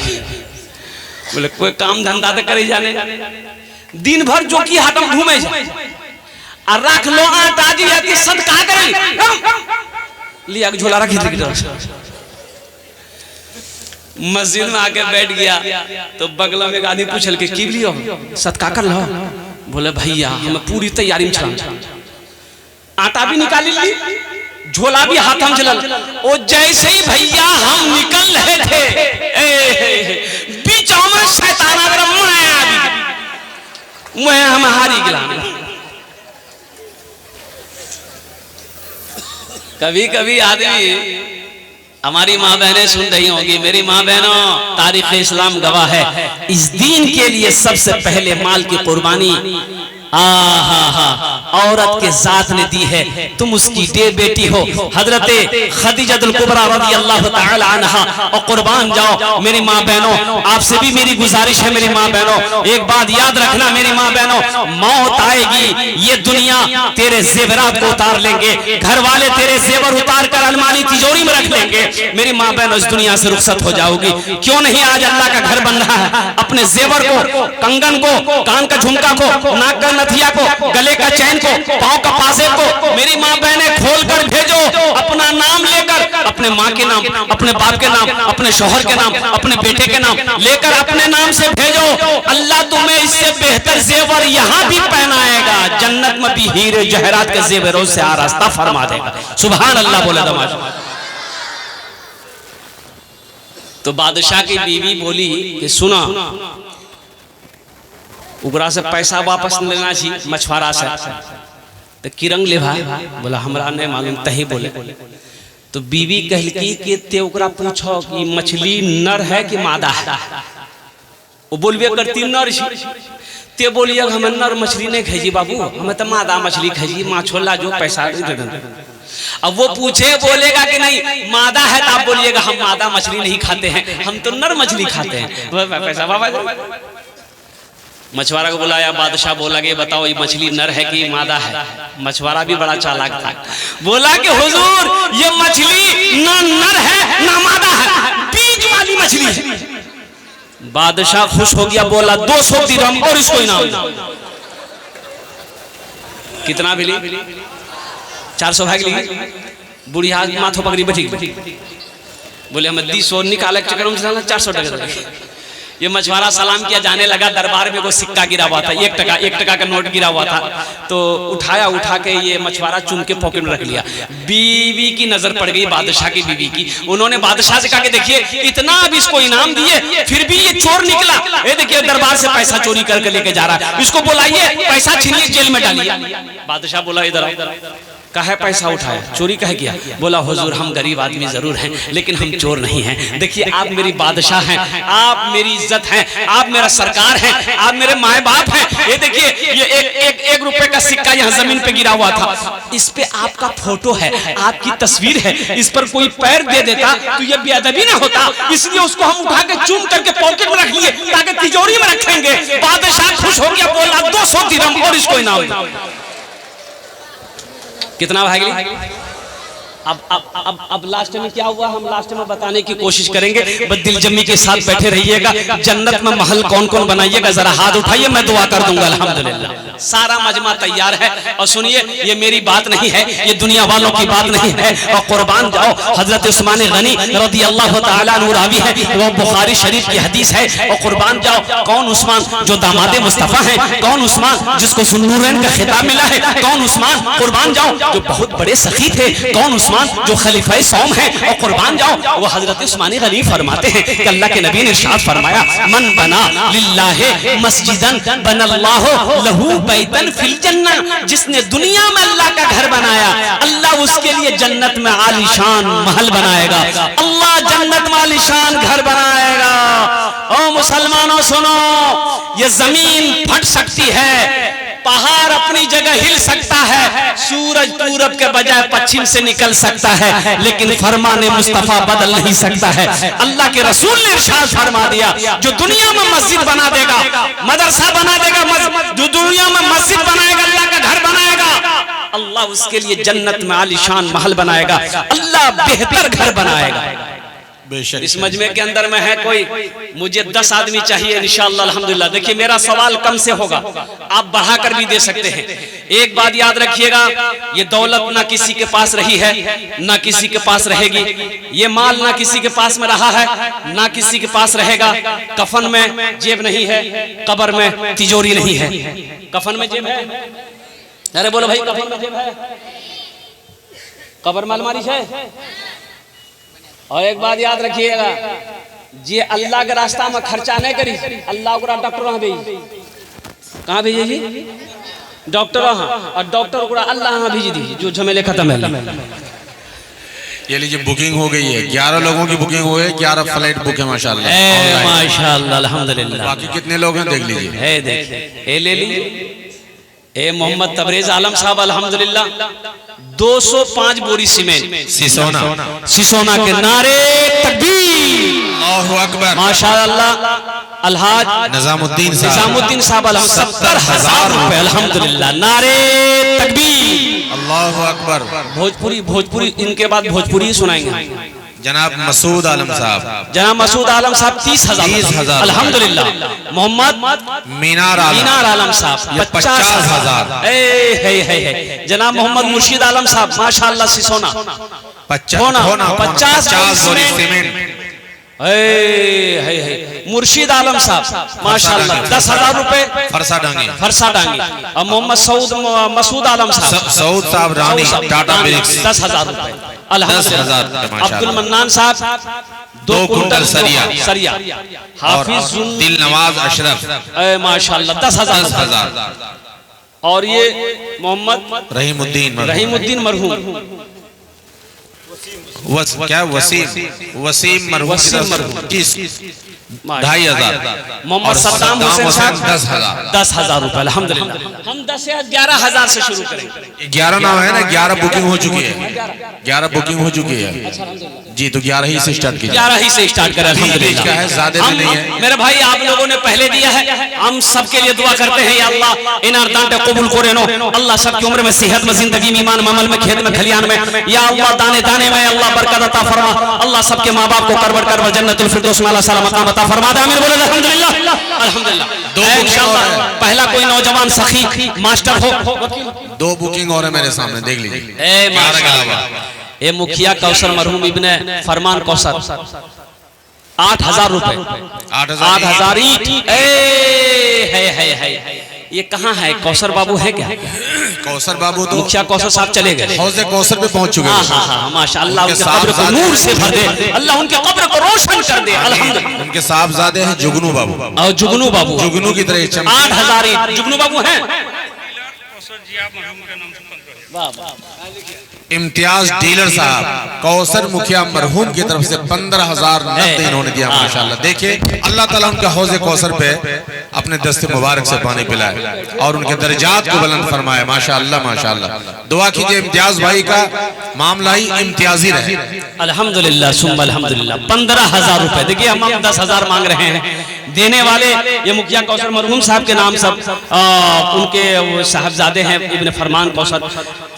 बोले कोई काम धंधा तो करे जाने, दिन भर जो की हाथम घूमे और रख लो आटा जी सदका करें। लिया झोला रखी थी मस्जिद में आके बैठ गया तो बगल में एक आदमी पूछल के की लियो सदका कर लो। बोले भैया हमें पूरी तैयारी में छल, आटा भी निकाली ली, झोला भी हाथ में चलल। ओ जैसे ही भैया हम निकल रहे थे बीच में शैतान आकर मैं हम हारी गिला। कभी कभी आदमी, हमारी माँ बहनें सुन रही होंगी, मेरी माँ बहनों तारीख इस्लाम गवाह है, इस दीन के लिए सबसे पहले माल की कुर्बानी औरत के जात ने दी है। तुम उसकी बेटी हो। हजरते खदीजतुल कुबरा रज़ियल्लाहु ताला अन्हा, और कुर्बान जाओ मेरी माँ बहनों, आपसे भी मेरी गुजारिश है मेरी माँ बहनों, एक बात याद रखना मेरी माँ बहनों, मौत आएगी, ये दुनिया तेरे जेवरात को उतार लेंगे, घर वाले तेरे जेवर उतार कर अलमारी तिजोरी में रख लेंगे। मेरी माँ बहनों इस दुनिया से रुखसत हो जाओगी। क्यों नहीं आज अल्लाह का घर बन रहा है, अपने जेवर को, कंगन को, कान का झुमका को, नाक का नथिया को, गले का चैन को, पांव का पासे को मेरी माँ बहनें खोल कर भेजो, अपना नाम लेकर, अपने माँ के नाम, अपने बाप के नाम, अपने शौहर के नाम, अपने बेटे के नाम लेकर अपने नाम से भेजो। अल्लाह तुम्हें इससे बेहतर जेवर यहाँ भी पहनाएगा, जन्नत में भी हीरे जहरात के जेवरों से आरास्ता फरमा देगा। सुभान अल्लाह बोले दमाज। तो बादशाह की बीवी बोली कि सुना, उगरा से पैसा वापस लेना चाहिए मछुआरा से। तो किरंग ले भाई, बोला हमरा नहीं मालूम, तही बोले। तो बीवी कहलकी कि ते ओकरा पूछो कि मछली नर है कि मादा है। वो बोलबे करती नर छी, ते बोलिए हम नर मछली नहीं खाई बाबू, हमें तो मादा मछली खाई, माछोला जो पैसा। अब वो पूछे बोलेगा कि नहीं मादा है, तो आप बोलिएगा हम मादा मछली नहीं खाते हैं, हम तो नर मछली खाते हैं, पैसा बाबा। मछुआरा को बुलाया, बादशाह बोला कि बताओ ये मछली नर है कि मादा है। मछुआरा भी बड़ा चालाक था, बोला कि हुजूर ये मछली ना नर है ना मादा है, बीज वाली मछली है। बादशाह खुश हो गया, बोला 200 दिरहम और इसको इनाम। कितना मिली? 400 भाग ली। बुढ़िया माथो पकड़ी बैठी, बोले हमें 200 निकाले चक्कर में 400 टका। ये मछुआरा सलाम किया, जाने लगा। दरबार में वो सिक्का गिरा हुआ था, 1 टका का नोट गिरा हुआ था। तो उठा के ये मछुआरा चुम के पॉकेट में रख लिया। बीवी की नजर पड़ गई, बादशाह की बीवी की। उन्होंने बादशाह से कहा कि देखिए इतना अब इसको इनाम दिए, फिर भी ये चोर निकला। ये देखिए दरबार से पैसा चोरी करके लेके जा रहा है, इसको बुलाइए, पैसा छीनिए, जेल में डालिए। बादशाह बोला इधर कहे पैसा उठाया, चोरी कहे किया? बोला हुजूर हम गरीब आदमी जरूर हैं, लेकिन हम चोर नहीं हैं। देखिए आप मेरी बादशाह हैं, आप मेरी इज्जत हैं, आप मेरा सरकार हैं, आप मेरे माए बाप हैं। ये देखिए ये एक रुपए का सिक्का यहाँ जमीन पे गिरा हुआ था, इस पे आपका फोटो है, आपकी तस्वीर है, इस पर कोई पैर दे देता तो ये बेअदबी ना होता, इसलिए उसको हम उठा के चूम करके पॉकेट में रख लिए ताकि तिजोरी में रखेंगे। बादशाह खुश हो गया, बोला 200 दिरहम और इसको इनाम। कितना भागी? अब लास्ट में क्या हुआ हम लास्ट में बताने की कोशिश करेंगे, बस दिल जम्मी के साथ बैठे रहिएगा। जन्नत में महल कौन कौन बनाइएगा जरा हाथ उठाइए, मैं दुआ कर दूंगा। अल्हम्दुलिल्लाह सारा मजमा तैयार है। और सुनिए ये मेरी बात नहीं है, ये दुनिया वालों की बात नहीं है। और कुर्बान जाओ, हजरत उस्मान गनी रज़ियल्लाहु ताला अन्हु रावी है, वो बुखारी शरीफ की हदीस है। और कुर्बान जाओ, कौन उस्मान जो दामादे मुस्तफा है, कौन उस्मान जिसको ज़ुन्नूरैन का खिताब मिला है, कौन उस्मान कुर्बान जाओ जो बहुत बड़े सखी थे, कौन उस्मान जो खलीफा सौम है। और कुर्बान जाओ, वो हजरत उस्मान गनी फरमाते हैं कि अल्लाह के नबी ने इरशाद फरमाया, मन बना लिल्लाहि मस्जिदन बनल्लाहु लहू बैतन फिल जन्नह, जिसने दुनिया में अल्लाह का घर बनाया, अल्लाह उसके लिए जन्नत में आलीशान महल बनाएगा। अल्लाह जन्नत में आलीशान घर बनाएगा। ओ मुसलमानों सुनो, ये जमीन फट सकती है, पहाड़ अपनी जगह हिल सकता है, सूरज पूरब के बजाय पश्चिम से निकल सकता है, लेकिन फरमाने मुस्तफा बदल नहीं सकता है। अल्लाह के रसूल ने इरशाद फरमा दिया, जो दुनिया में मस्जिद बना देगा, मदरसा बना देगा, जो दुनिया में मस्जिद बनाएगा, अल्लाह का घर बनाएगा, अल्लाह उसके लिए जन्नत में आलीशान महल बनाएगा, अल्लाह बेहतर घर बनाएगा। बेशक इस मजमे के अंदर में है कोई, मुझे 10 आदमी चाहिए इंशाअल्लाह अल्हम्दुलिल्लाह। देखिए मेरा सवाल कम से होगा, आप बढ़ाकर भी दे सकते हैं। एक बात याद रखिएगा, ये दौलत ना किसी के पास रही है ना किसी के पास रहेगी, ये माल ना किसी के पास में रहा है ना किसी के पास रहेगा। कफन में जेब नहीं है, कब्र में तिजोरी नहीं है। कफन में जेब है, अरे बोलो भाई, कफन में जेब है, कब्र में अलमारी है। और एक बात याद रखिएगा, जे अल्लाह के रास्ता में खर्चा नहीं करी, अल्लाह ओकरा डॉक्टर वहां भेजी। कहाँ भेजे जी? डॉक्टर वहां, और डॉक्टर ओकरा अल्लाह वहां भेज दी, जो झमेले खत्म है। ये लीजिए बुकिंग हो गई है, 11 लोगों की बुकिंग हुई है, 11 फ्लाइट बुक है माशाल्लाह। माशाल्लाह अल्हम्दुलिल्लाह। बाकी कितने लोग हैं देख लीजिए। है देखिए, ले लीजिए। ए मोहम्मद तबरेज आलम साहब अल्हम्दुलिल्लाह 205 बोरी सीमेंट सिसोना के नारे तकबीर, अल्लाहु अकबर, माशाअल्लाह। अलहाज निजामुद्दीन साहब 70,000 रुपए अल्हम्दुलिल्लाह, नारे तकबीर, अल्लाहु अकबर। भोजपुरी इनके बाद भोजपुरी सुनाएंगे। जनाब मसूद आलम साहब 30,000 अल्हम्दुलिल्लाह। मोहम्मद मीनार आलम साहब 50,000। जनाब मोहम्मद मुर्शिद आलम साहब माशाअल्लाह सिसोना 50 बोरी सीमेंट। मुर्शिद आलम साहब माशाअल्लाह 10,000 रुपए फरसा डांगी। और मोहम्मद मसूद आलम साहब रानी टाटा ब्रिक्स 10,000 रुपए अल्हम्दुलिल्लाह। अब्दुल मन्नान साहब 2 कुंटल सरिया। हाफिज दिल नवाज अशरफ माशाअल्लाह 10,000। और ये मोहम्मद रहीमुद्दीन मरहूम वसीम मरहूम 2,500। मोहम्मद सद्दाम हुसैन साहब 10,000 रुपए अल्हम्दुलिल्लाह। हम 10 से 11,000 से शुरू करेंगे। 11 नाम है ना, 11 बुकिंग हो चुकी है, 11 बुकिंग हो चुकी है जी। तो 11 ही से स्टार्ट कीजिए, 11 ही से स्टार्ट करें अल्हम्दुलिल्लाह। ज्यादा नहीं है मेरे भाई, आप लोगों ने पहले दिया है, हम सबके लिए दुआ करते हैं, या अल्लाह इन अरदान कबूल करेनो। अल्लाह सबकी उम्र में, सेहत में, जिंदगी में, ईमान में, अमल में, खेत में, खलियान में, या अल्लाह दाने दाने में अल्लाह बरकत अता फरमा। अल्लाह सबके माँ बाप को करवर करवर जन्नतुल फिरदौस में अल्लाह सलाम मकाम अता फरमा दे। आमीन बोले अल्हम्दुलिल्लाह अल्हम्दुलिल्लाह। इंशाअल्लाह पहला कोई नौजवान सखी मास्टर हो। 2 बुकिंग और है मेरे सामने, देख लीजिए। ये मुखिया कौसर मरहूम इब्ने फरमान कौसर 8,000 रुपए 8,000 ईंट। है ये कहाँ है? कौसर बाबू है क्या? कौसर बाबू तो मुखिया कौसर साहब चले गए, हौज़े कौसर पे पहुंच चुके हैं। हाँ माशाअल्लाह, उनके कब्र को नूर से भर दे अल्लाह, उनके कब्र को रोशन कर दे अल्हम्दुलिल्लाह। उनके साहबजादे हैं जुगनू बाबू, और जुगनू की तरह 8,000 ईंट। जुगनू बाबू हैं। इम्तियाज डीलर साहब कौसर मुखिया मरहूम की तरफ से 15,000 नकद इन्होंने दिया माशाल्लाह। देखिए अल्लाह ताला उनके हौज़े कौसर पे अपने दस्ते मुबारक से पानी पिलाए और उनके दर्जात को बुलंद फरमाए माशाल्लाह माशाल्लाह। दुआ कीजिए इम्तियाज भाई का मामला ही इम्तियाजी रहे अल्हम्दुलिल्लाह सुम्मा अल्हम्दुलिल्लाह। 15,000 रुपए। देखिए हम 10,000 मांग रहे हैं, देने वाले ये मुखिया कौसर मरहूम साहब के नाम सब उनके साहबजादे हैं इब्ने फरमान कौसर।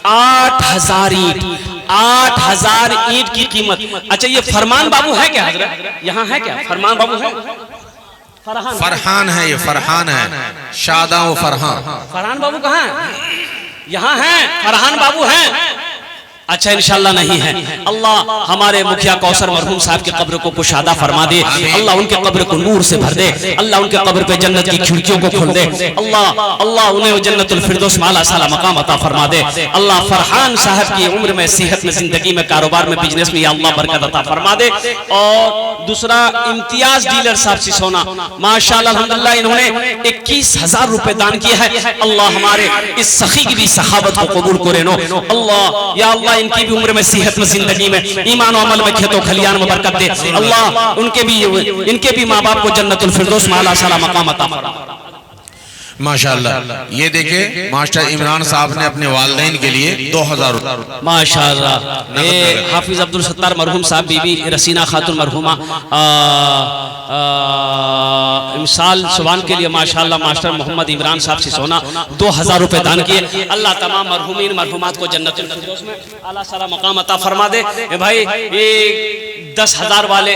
8,000 ईंट, 8,000 ईंट की कीमत। अच्छा ये फरमान बाबू है क्या हजरत? यहाँ है क्या फरमान बाबू है? फरहान है, ये फरहान है, शादा व फरहान बाबू कहाँ है? यहाँ है, फरहान बाबू हैं। अच्छा इंशाल्लाह नहीं है। अल्लाह हमारे मुखिया कौसर मरहूम साहब के कब्र को कुशादा फरमा दे, अल्लाह उनके कब्र को नूर से भर दे, अल्लाह उनके कब्र पे जन्नत की खिड़कियों को खोल दे, अल्लाह उन्हें जन्नतुल फिरदौस में आला साला मकाम अता फरमा दे। अल्लाह फरहान साहब की उम्र में, सेहत में, जिंदगी में, कारोबार में, बिजनेस में अल्लाह बरकत अता फरमा दे। और दूसरा इम्तियाज डीलर साहब सिसोना माशाअल्लाह अल्हम्दुलिल्लाह, इन्होंने 21,000 रुपए दान किया है। अल्लाह हमारे इस सखी की भी सखावत को कबूल करे नो अल्लाह। या अल्लाह इनकी भी उम्र में, सेहत में, जिंदगी में, ईमान और अमल में, खेतों खलियान में बरकत दे। अल्लाह इनके भी माँ बाप को जन्नतुल फिरदौस में आला साला मकाम अता फरमा। माशाअल्लाह। ये देखिए मास्टर इमरान साहब ने अपने वालिदैन के लिए 2000 माशाअल्लाह। ये हाफिज अब्दुल सत्तार मरहूम साहब, बीबी रसीना खातून मरहूमा इमसाल सुबान के लिए माशाअल्लाह मास्टर मोहम्मद इमरान साहब से सोना 2000 रुपए दान किए। अल्लाह तमाम मरहूमीन मरहूमात को जन्नतुल फिरदौस में आला साला मकाम अता फरमा दे। भाई ये 10,000 वाले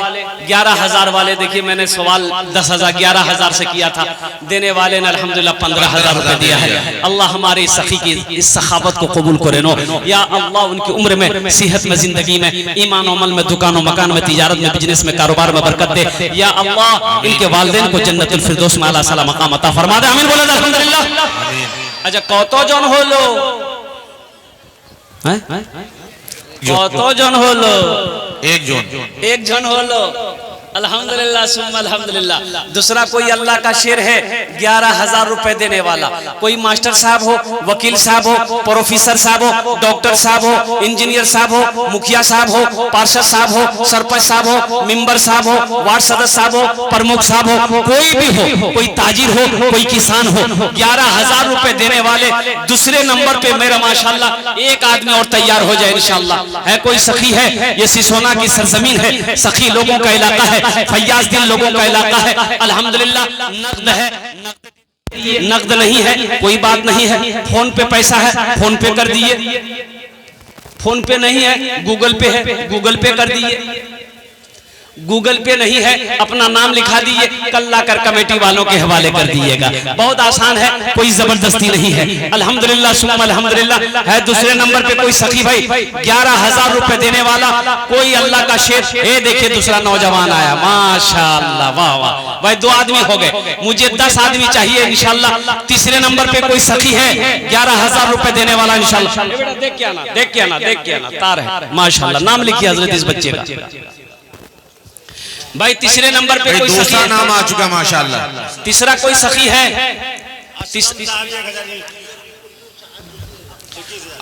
11,000 वाले, देखिए मैंने सवाल 10,000 11,000 से किया था, देने वाले ने अल्हम्दुलिल्लाह 15,000 रुपए दिया है। अल्लाह हमारे सखी की इस सखावत को कबूल करे नो या अल्लाह, उनकी उम्र में, सेहत में, जिंदगी में, ईमान अमल में, दुकानों मकान में, तिजारत में, बिजनेस में, कारोबार में बरकत दे। या अल्लाह इनके वालिदैन को जन्नतुल फिरदौस में आला साला मकाम अता फरमा दे। आमीन बोले अल्हम्दुलिल्लाह। अच्छा कतो जन होलो कतो जन होलो? एक जन होलो। अल्हम्दुलिल्लाह सुम्मा अल्हम्दुलिल्लाह। दूसरा कोई अल्लाह का शेर है 11,000 रुपए देने वाला, कोई मास्टर साहब हो, वकील साहब हो, प्रोफेसर साहब हो, डॉक्टर साहब हो, इंजीनियर साहब हो, मुखिया साहब हो, पार्षद साहब हो, सरपंच साहब हो, मेंबर साहब हो, वार्ड सदस्य साहब हो, प्रमुख साहब हो, कोई भी हो, कोई ताजिर हो, कोई किसान हो, 11,000 रुपए देने वाले दूसरे नंबर पे मेरा माशाल्लाह एक आदमी और तैयार हो जाए इंशाल्लाह। है कोई सखी है? ये सिसोना की सरजमीन है, सखी लोगों का इलाका है, फैयाज दिल लोगों का इलाका है। अल्हम्दुलिल्लाह नक़द है, नक़द नहीं है कोई बात नहीं है। फोन पे पैसा है, फोन पे कर दिए। फोन पे नहीं है, गूगल पे है, गूगल पे कर दिए। गूगल पे नहीं है, अपना नाम लिखा दिए, कल लाकर कमेटी वालों के हवाले कर दिएगा। बहुत आसान है, कोई जबरदस्ती नहीं है। अल्हम्दुलिल्लाह सुम्मा अल्हम्दुलिल्लाह। है दूसरे नंबर पे कोई सखी भाई 11,000 रुपए देने वाला, कोई अल्लाह का शेर। ये देखिए दूसरा नौजवान आया, माशाअल्लाह, वाह वाह। भाई 2 आदमी हो गए, मुझे 10 आदमी चाहिए इंशाल्लाह। तीसरे नंबर पे कोई सखी है 11,000 रुपए देने वाला इंशाल्लाह। देख के आना, देख के आना, देख के आना। तार है माशाअल्लाह, नाम लिखिए हजरत इस बच्चे का। भाई तीसरे नंबर पे कोई सखी है, नाम आ चुका माशाअल्लाह। तीसरा कोई सखी है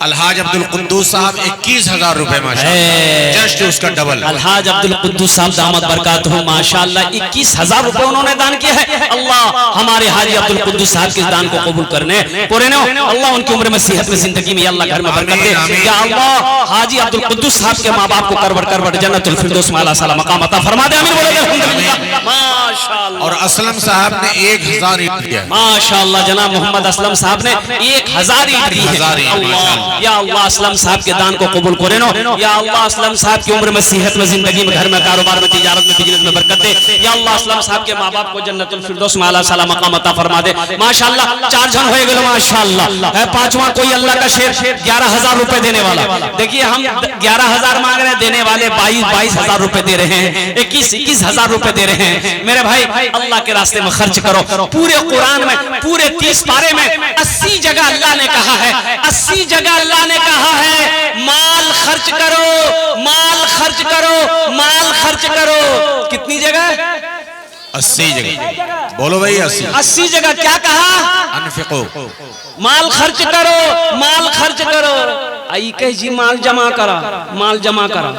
अलहाज अब्दुल कुद्दूस साहब 21,000 रुपए माशाअल्लाह, जस्ट उसका डबल। अलहाज अब्दुल कुद्दूस साहब दामत बरकातहू माशाअल्लाह 21,000 रुपए उन्होंने दान किया है। अल्लाह हमारे हाजी अब्दुल कुद्दूस साहब के दान को कबूल करने पूरे ने अल्लाह उनकी उम्र में, सेहत में, जिंदगी में अल्लाह घर में बरकत दे। या अल्लाह हाजी अब्दुल कुद्दूस साहब के माँ बाप को करवट करवट जन्नतुल फिरदौस में आला साला मकाम अता फरमा दे। आमीन बोले अल्हम्दुलिल्लाह माशाअल्लाह। और असलम साहब ने 1,000 ईंट दिया माशाअल्लाह। जनाब मोहम्मद असलम साहब ने 1,000 ईंट दी है। या अल्लाह असलम साहब के दान को कबूल करे नो। या अल्लाह असलम साहब की उम्र में, सेहत में, जिंदगी में, घर में, कारोबार में, तिजारत में, बिजनेस में बरकत दे। या अल्लाह असलम साहब के माँ बाप को जन्नतुल फिरदौस में आला साला मकाम अता फरमा दे। माशाअल्लाह 4 जन हो गए माशाअल्लाह। है 5वां कोई अल्लाह का शेर 11,000 रुपए देने वाला। देखिए हम 11,000 मांग रहे हैं, देने वाले 22,000 रुपए दे रहे हैं, 21,000 रुपए दे रहे हैं। मेरे भाई अल्लाह के रास्ते में खर्च करो। पूरे कुरान में, पूरे 30 पारे में 80 जगह अल्लाह ने कहा है, 80 जगह अल्लाह ने कहा है माल खर्च करो, माल खर्च करो, माल खर्च करो। कितनी जगह? 80 जगह। बोलो भाई 80 जगह क्या कहा? अनफिको, माल खर्च करो, माल खर्च करो। आई कह जी माल जमा करा, माल जमा करा,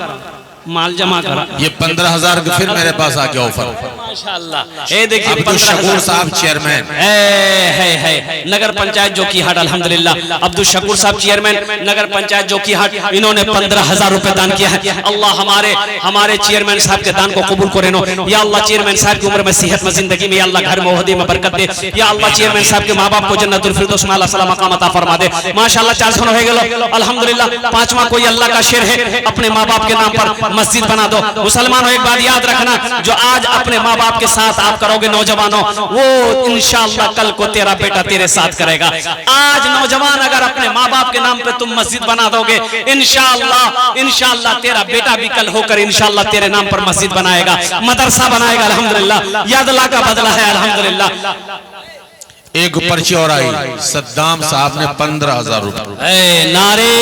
माल जमा करा। ये 15,000 फिर मेरे पास आ गया ऑफर माशाअल्लाह। ये देखिए अब्दुल शकूर साहब चेयरमैन है नगर पंचायत जोकीहाट अल्हम्दुलिल्लाह। अब्दुल शकूर साहब चेयरमैन नगर पंचायत जोकीहाट, इन्होंने 15,000 रुपए दान किया है। अल्लाह हमारे चेयरमैन साहब के दान को कबूल करे नो। या अल्लाह चेयरमैन साहब की उम्र में, सेहत में, जिंदगी में, अल्लाह घर में, ओहदे में बरकत दे। या अल्लाह चेयरमैन साहब के माँ बाप को जन्नतुल फिरदौस में आला साला मकाम अता फरमा दे। माशाअल्लाह 4 जन हो गए अल्हम्दुलिल्लाह। 5वां कोई अल्लाह का शेर है, अपने माँ बाप के नाम पर मस्जिद बना दो। मुसलमानों एक बात याद रखना, जो आज अपने माँ बाप के साथ आप करोगे नौजवानों, वो इंशाअल्लाह कल को तेरा बेटा तेरे साथ करेगा। आज नौजवान अगर अपने माँ बाप के नाम पे तुम मस्जिद बना दोगे, इंशाअल्लाह तेरा बेटा भी कल होकर इंशाअल्लाह तेरे नाम पर मस्जिद बनाएगा, मदरसा बनाएगा। अल्हम्दुलिल्लाह याद अल्लाह का बदला है अल्हम्दुलिल्लाह। एक पर्ची और आई, सद्दाम साहब ने 15,000 रुपए। नारे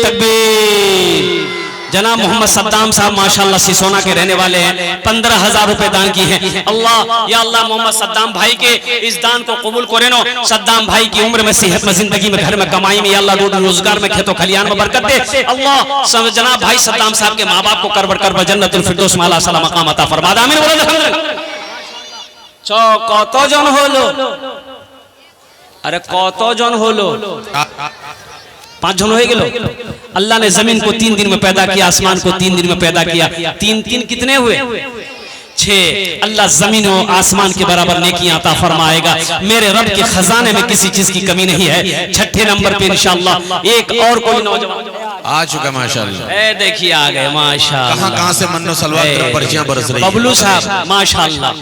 तकबीर। जनाब मोहम्मद सद्दाम साहब माशाअल्लाह सिसोना के रहने वाले हैं, 15,000 रुपए दान की हैं। अल्लाह या अल्लाह मोहम्मद सद्दाम भाई के इस दान को कबूल करे नो। सद्दाम भाई की उम्र में, सेहत में, जिंदगी में, घर में, कमाई में, अल्लाह रोजगार में, खेतों खलियान में बरकत दे। अल्लाह सब जनाब भाई सद्दाम साहब के माँ बाप को करवर करवर जन्नतुल फिरदौस में आला साला मकाम अता फरमा दे। आमीन बोलो अल्हम्दुलिल्लाह। कत जन हलो अरे कतो जन होलो 5 जन हो गेलो। अल्लाह ने जमीन को 3 दिन में पैदा किया, आसमान को 3 दिन में पैदा किया। 3 3 कितने हुए? 6। अल्लाह जमीन और आसमान के बराबर नेकियां अता फरमाएगा। मेरे रब के खजाने में किसी चीज की कमी नहीं है। 6ठे नंबर पे इंशाअल्लाह एक और कोई नौजवान आ चुका माशाअल्लाह। देखिए आ गए माशाअल्लाह। कहां से मन्नो सलवार तरफ पर्चियां बरस रही है। बबलू साहब माशाअल्लाह,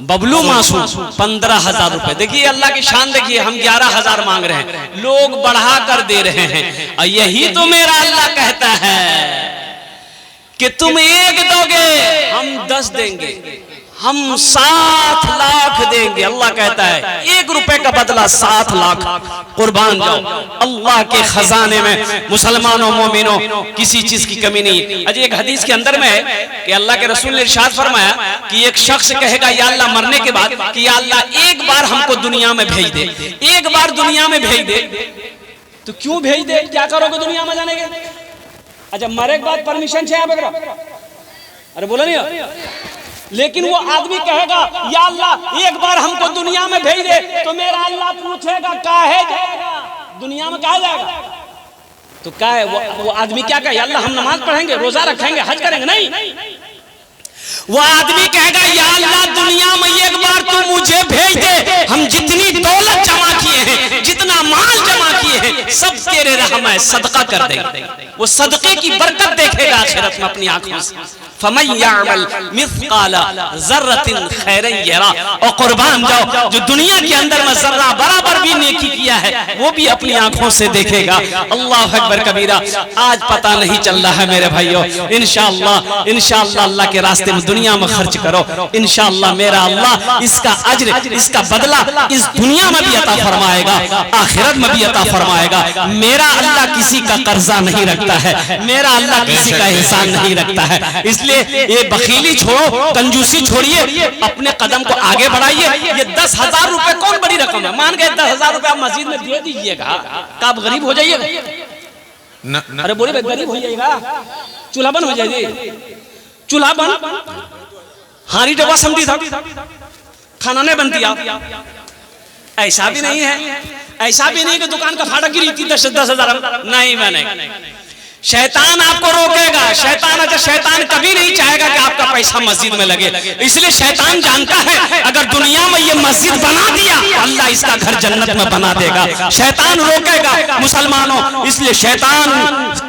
बबलू मासूम 15,000 रुपए। देखिए अल्लाह की शान देखिए, हम 11,000 मांग रहे हैं, लोग बढ़ा कर दे रहे हैं। और यही तो मेरा अल्लाह कहता है कि तुम 1 दोगे हम 10 देंगे, हम 7 लाख देंगे। अल्लाह कहता है 1 रुपए का बदला 7 लाख। कुर्बान जाओ, अल्लाह के खजाने में मुसलमानों मोमिनों किसी चीज की कमी नहीं। अजी एक हदीस के अंदर में है कि अल्लाह के रसूल ने इरशाद फरमाया कि एक शख्स कहेगा या अल्लाह मरने के बाद कि या अल्लाह एक बार हमको दुनिया में भेज दे, एक बार दुनिया में भेज दे। तो क्यों भेज दे, क्या करोगे दुनिया में जाने के? अच्छा मरे के बाद परमिशन चाहिए? अरे बोला नहीं। लेकिन वो आदमी कहेगा या अल्लाह एक बार हमको दुनिया में भेज दे, तो मेरा अल्लाह पूछेगा काहे जाएगा दुनिया में, काहे जाएगा? तो क्या है वो आदमी क्या कहे? अल्लाह हम नमाज पढ़ेंगे, रोजा रखेंगे, हज करेंगे। नहीं, वो आदमी कहेगा या अल्लाह दुनिया में एक बार तू मुझे भेज दे, हम जितनी दौलत जमा किए हैं, जितना माल जमा किए हैं, सब तेरे राह में सदका कर देंगे। वो सदके की बरकत देखेगा आखिरत में अपनी आंखों से। फमन यअमल मिस्काला ज़र्रतिन खैरन यरा। और कुर्बान जाओ, जो दुनिया के अंदर में जर्रा बराबर भी नेकी किया है वो भी अपनी आंखों से देखेगा। अल्लाह अकबर कबीरा। आज पता नहीं चल रहा है मेरे भाइयों, इंशाअल्लाह इंशाअल्लाह अल्लाह के रास्ते में दुनिया में खर्च करो। इंशाअल्लाह मेरा अल्लाह इसका अज्र, इसका बदला इस दुनिया में भी अता फरमाएगा, आखिरत में भी अता फरमाएगा। मेरा अल्लाह किसी का कर्जा नहीं रखता है, मेरा अल्लाह किसी का एहसान नहीं रखता है। इसलिए ये बखीली छोड़ो, कंजूसी छोड़िए, अपने कदम को आगे बढ़ाइए। ये 10,000 रुपए कौन बड़ी रकम है? मान गए 10,000 रुपए आप मस्जिद में दे दीजिएगा, क्या आप गरीब हो जाइएगा? अरे बोले भाई गरीब हो जाइएगा, चूल्हा बंद हो जाएगी, चूल्हा बंद, हारी डब्बा समझी था, खाना नहीं बनती आप। ऐसा भी नहीं है, ऐसा भी नहीं कि दुकान का फाटक गिरी थी 10,000 नहीं बने। शैतान आपको रोकेगा। शैतान कभी नहीं चाहेगा कि आपका पैसा मस्जिद में लगे। इसलिए शैतान जानता है अगर दुनिया में ये मस्जिद बना दिया अल्लाह इसका घर जन्नत में बना देगा। शैतान रोकेगा मुसलमानों, इसलिए शैतान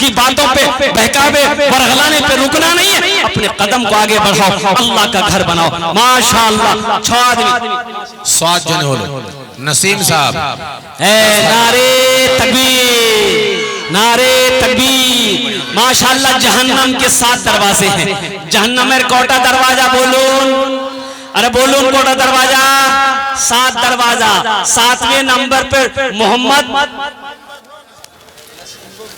की बातों पे, बहकावे, बरगलाने पे रुकना नहीं है। अपने कदम को आगे बढ़ाओ, अल्लाह का घर बनाओ। माशाअल्लाह 6 आदमी 7 जन हो। नसीम साहब, नारे तकबीर, नारे तकबीर। माशाअल्लाह जहन्नम के 7 दरवाजे हैं। जहन्नम में कोटा दरवाजा बोलून, अरे बोलून कोटा दरवाजा, 7 दरवाजा। 7वें नंबर पर मोहम्मद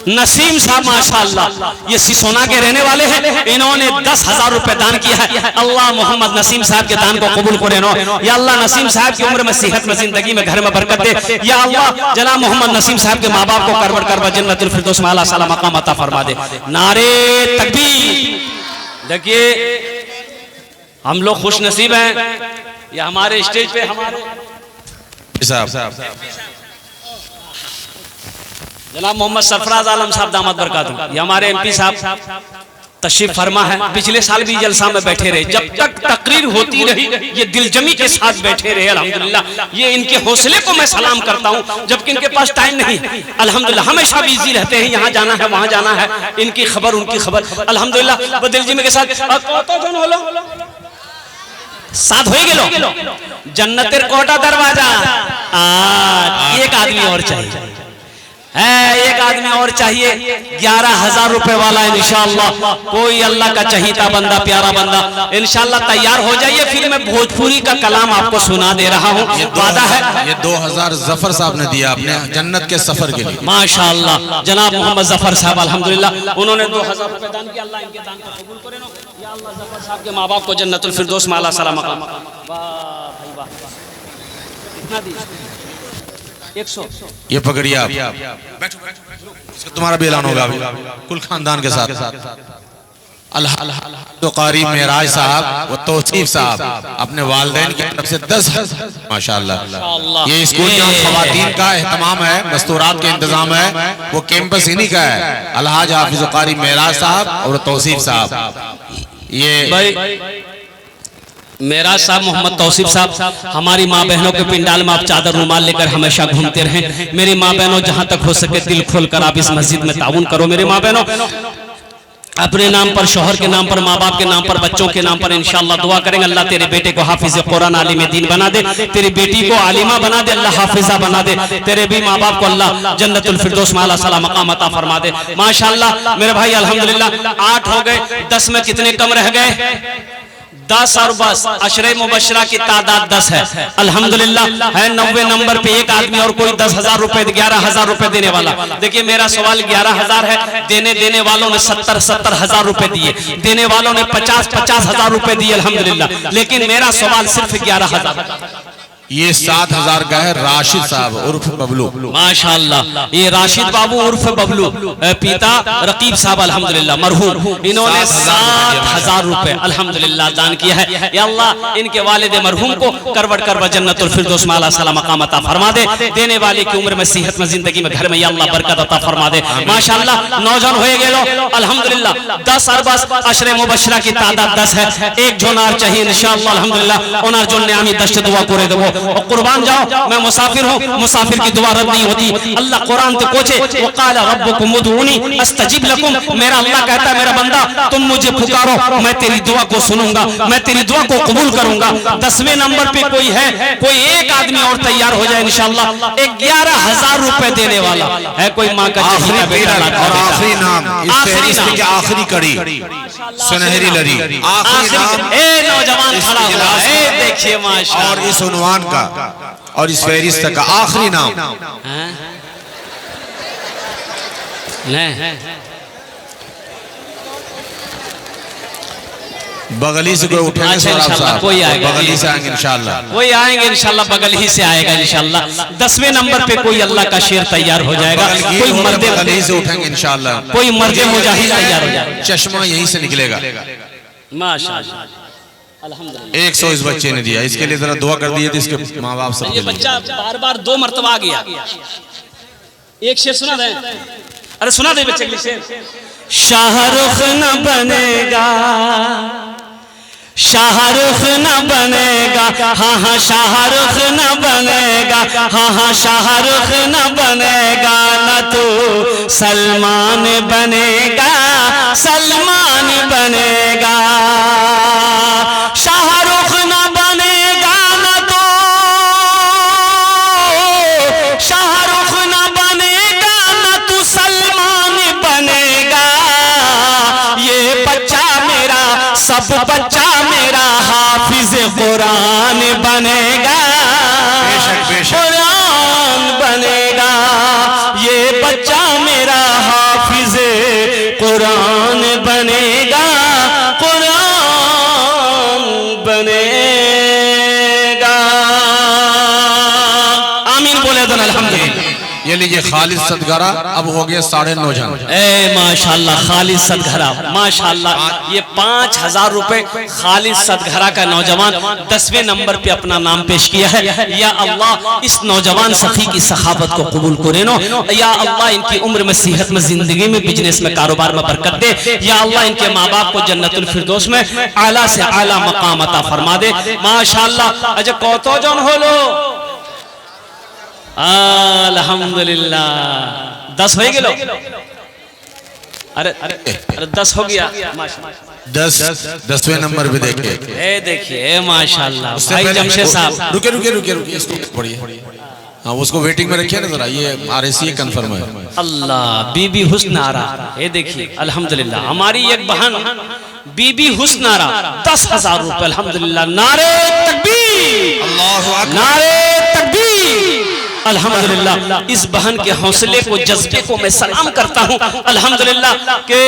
नसीम साहब माशाअल्लाह, ये सिसोना के रहने वाले हैं। इन्होंने 10,000 रुपए दान किया है। अल्लाह मोहम्मद नसीम साहब के दान को कबूल करे। या अल्लाह नसीम साहब की उम्र में, सेहत में, जिंदगी में, घर में बरकत दे। या अल्लाह जनाब मोहम्मद नसीम साहब के माँ बाप को करवट करवा जन्नतुल फिरदौस में आला साला मकाम अता फरमा दे। नारे तकबीर। देखिए हम लोग खुश नसीब हैं, ये हमारे स्टेज पे हमारे साहब जनाब मोहम्मद सरफराज आलम साहब दामद बरकातहू, ये हमारे एमपी साहब तशरीफ फरमा है। पिछले साल भी जलसा में बैठे रहे, जब तक तकरीर होती रही ये दिलजमी के साथ बैठे रहे। अल्हम्दुलिल्लाह ये इनके हौसले को मैं सलाम करता हूँ, जबकि इनके पास टाइम नहीं। अल्हम्दुलिल्लाह हमेशा बिजी रहते हैं, यहाँ जाना है वहाँ जाना है, इनकी खबर उनकी खबर। अल्हम्दुलिल्लाह वो दिलजमी के साथ 7 हो गेलो। जन्नतेर कोटा दरवाजा। एक आदमी और चाहिए है, एक आदमी और चाहिए। 11,000 रुपए वाला इंशाअल्लाह। कोई अल्लाह का चहीता बंदा, प्यारा बंदा इंशाअल्लाह तैयार हो जाइए। फिर मैं भोजपुरी का कलाम आपको सुना दे रहा हूँ, वादा है। ये 2,000 जफर साहब ने दिया अपने जन्नत के सफर के लिए। माशाअल्लाह जनाब मोहम्मद जफर साहब अल्हम्दुलिल्लाह उन्होंने 2,000 रुपए दान किया। अल्लाह इनके दान को कबूल करे। या अल्लाह जफर साहब के माँ बाप को जन्नतुल फिरदौस में आला साला मकाम। वाह भाई वाह, कितना दी? 100। ये पकड़िए आप, बैठो, तुम्हारा भी ऐलान होगा अभी कुल खानदान के साथ। तो कारी मेराज साहब व तौसीफ साहब अपने वालिदैन की तरफ से 10 माशाअल्लाह। ये स्कूल में खवातीन का एहतमाम है, मस्तूरात का इंतजाम है, वो कैंपस इन्हीं का है। अलहाज हाफिज कारी मेराज साहब और तौसीफ साहब। ये भाई मेरा साहब मोहम्मद तौसीफ साहब, हमारी माँ बहनों के पिंडाल में आप चादर रुमाल लेकर हमेशा घूमते रहें। मेरी माँ बहनों, जहाँ तक हो सके दिल खोलकर आप इस मस्जिद में ताउन करो। मेरी माँ बहनों, अपने नाम पर, शोहर के नाम पर, माँ बाप के नाम पर, बच्चों के नाम पर इंशाअल्लाह दुआ करेंगे। अल्लाह तेरे बेटे को हाफिज कुरान आलिम दीन बना दे, तेरी बेटी को आलिमा बना दे, अल्लाह हाफिजा बना दे, तेरे भी माँ बाप को अल्लाह जन्नतुल फिरदौस में आला सला मकाम अता फरमा दे। माशाअल्लाह मेरे भाई अल्हम्दुलिल्लाह 8 हो गए, 10 में कितने कम रह गए? 10 और बस। अशरे मुबशरा की तादाद 10 है अल्हम्दुलिल्लाह। है 90 नंबर पे एक आदमी और कोई 10,000 रुपए 11,000 रुपए देने वाला। देखिए मेरा सवाल 11,000 है, देने वालों ने 70,000 रुपए दिए, देने वालों ने 50,000 रुपए दिए अल्हम्दुलिल्लाह। लेकिन मेरा सवाल सिर्फ 11,000। ये 7,000 का है राशिद साहब उर्फ बबलू। माशाअल्लाह, ये राशिद बाबू उर्फ बबलू, पिता रकीब साहब अल्हम्दुलिल्लाह मरहूम, इन्होंने 7,000 रुपए अल्हम्दुलिल्लाह दान किया है। या अल्लाह इनके वालिद मरहूम को करवट करवा जन्नतुल फिरदौस में आला सला मकाम अता फरमा दे, देने वाले की उम्र में सेहत में जिंदगी में घर में या अल्लाह बरकत अता फरमा दे। माशाअल्लाह नौजवान हो गेलो अल्हम्दुलिल्लाह। 10 और बस अशरे मुबशरा की तादाद 10 है। एक जोनार चाहिए इंशाअल्लाह अल्हम्दुलिल्लाह। ओनार जोने आमी दश्त दुआ करे देबो और कुर्बान जाओ। मैं मुसाफिर हूँ, मुसाफिर की दुआ रद्द नहीं होती। अल्लाह कुरान ते कोचे वक़ाला रब्बुकुम उदऊनी अस्तजिब लकुम। मेरा अल्लाह कहता है मेरा बंदा तुम मुझे पुकारो, मैं तेरी दुआ को सुनूंगा, मैं तेरी दुआ को कबूल करूंगा। 10वें नंबर पे कोई है, कोई एक आदमी और तैयार हो जाए इंशाअल्लाह। 11,000 रुपए देने वाला है कोई माँ का आखिरी बेटा और आखिरी नाम इस फहरिस्त की आखिरी कड़ी सुनहरी लड़ी आखिरी नाम। ए नौजवान खड़ा हुआ है, देखिए माशाअल्लाह। और इस उन्वान का और इस फहरिस्त का आखिरी नाम बगली से कोई उठेंगे साहब, कोई आएगा, बगली से आएंगे इंशाअल्लाह, कोई आएंगे इंशाअल्लाह, बगल ही से आएगा इंशाअल्लाह। 10वें नंबर पे कोई अल्लाह का शेर तैयार हो जाएगा, कोई मर्दे बगली से उठेंगे इंशाअल्लाह, कोई मर्दे मुजाहिद तैयार हो जाएगा। चश्मा यहीं से निकलेगा माशाअल्लाह अल्हम्दुलिल्लाह। 100 इस बच्चे ने दिया, इसके लिए जरा दुआ कर दिए थे इसके माँ बाप सब। ये बच्चा बार 2 मरतबा आ गया। एक शेर सुना दे, अरे सुना दे बच्चे के लिए शेर। शाहरुख न बनेगा, शाहरुख न बनेगा, हाँ हाँ शाहरुख न बनेगा, हाँ हाँ शाहरुख न बनेगा, न तो सलमान बनेगा, सलमान बनेगा। शाहरुख न बनेगा, न तो शाहरुख न बनेगा, न तो सलमान बनेगा। ये बच्चा मेरा, सब बच्चा मेरा हाफिज कुरान बनेगा, कुरान बनेगा। ये बच्चा मेरा हाफिज कुरान बनेगा, कुरान बनेगा। आमीन बोले तो अल्हम्दुलिल्लाह। ये लीजिए खालिद सदगरा अब हो गया 9.5 जन। ए माशाल्लाह खालिद सदगरा माशाल्लाह। ये 5,000 रुपए खालिद सदगरा का नौजवान 10वें नंबर पे अपना नाम पेश किया है। या अल्लाह इस नौजवान सखी की सखावत को कबूल करे नो। या अल्लाह इनकी उम्र में सेहत में जिंदगी में बिजनेस में कारोबार में बरकत दे। या अल्लाह इनके माँ बाप को जन्नतुल फिरदौस में आला से आला मकाम अता फरमा दे माशाल्लाह। अच्छा कौतो जन होलो अल्हम्दुलिल्लाह 10 हो गेलो। अरे 10 हो गया। 10वें नंबर पे देखिए माशाल्लाह भाई जमशेद साहब। रुके इसको पढ़िए। हाँ उसको वेटिंग में रखिए ना जरा, ये RSC कंफर्म है। अल्लाह बीबी हुस्न आरा, ये देखिए अल्हम्दुलिल्लाह हमारी एक बहन बीबी हुस्न आरा 10,000 रुपए अल्हम्दुलिल्लाह। नारे तकबीर, अल्लाहु अकबर, नारे तकबीर। अल्हम्दुलिल्लाह इस बहन के हौसले को, जज्बे को मैं सलाम करता हूँ। अल्हम्दुलिल्लाह के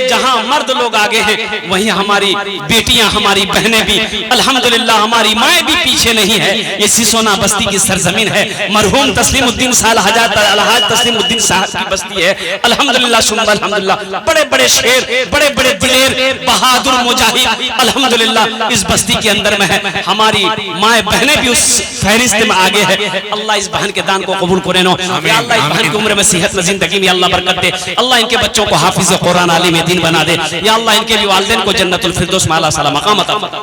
जहाँ मर्द लोग आगे हैं वहीं हमारी बेटियां, हमारी बहनें भी, अल्हम्दुलिल्लाह हमारी माएँ भी पीछे नहीं है। ये सिसोना बस्ती की सरजमीन है, मरहूम तस्लीमुद्दीन साहब अलहाज तस्लीमुद्दीन साहब की बस्ती है। अल्हम्दुलिल्लाह सुम्मा अल्हम्दुलिल्लाह बड़े बड़े शेर, बड़े बड़े दिलेर, बहादुर मुजाहिद अल्हम्दुलिल्लाह इस बस्ती के अंदर में है। हमारी माएँ बहनें भी उस फहरिस्त में आगे है। अल्लाह इस बहन के दान को कबूल करे नो। या अल्लाह इस बहन की उम्र में सेहत में, जिंदगी में अल्लाह बरकत दे। अल्लाह इनके बच्चों को हाफिज कुरान आलिम दीन बना दे। या अल्लाह इनके भी वालिदैन को जन्नतुल फिरदौस में आला साला मकाम अता फरमा।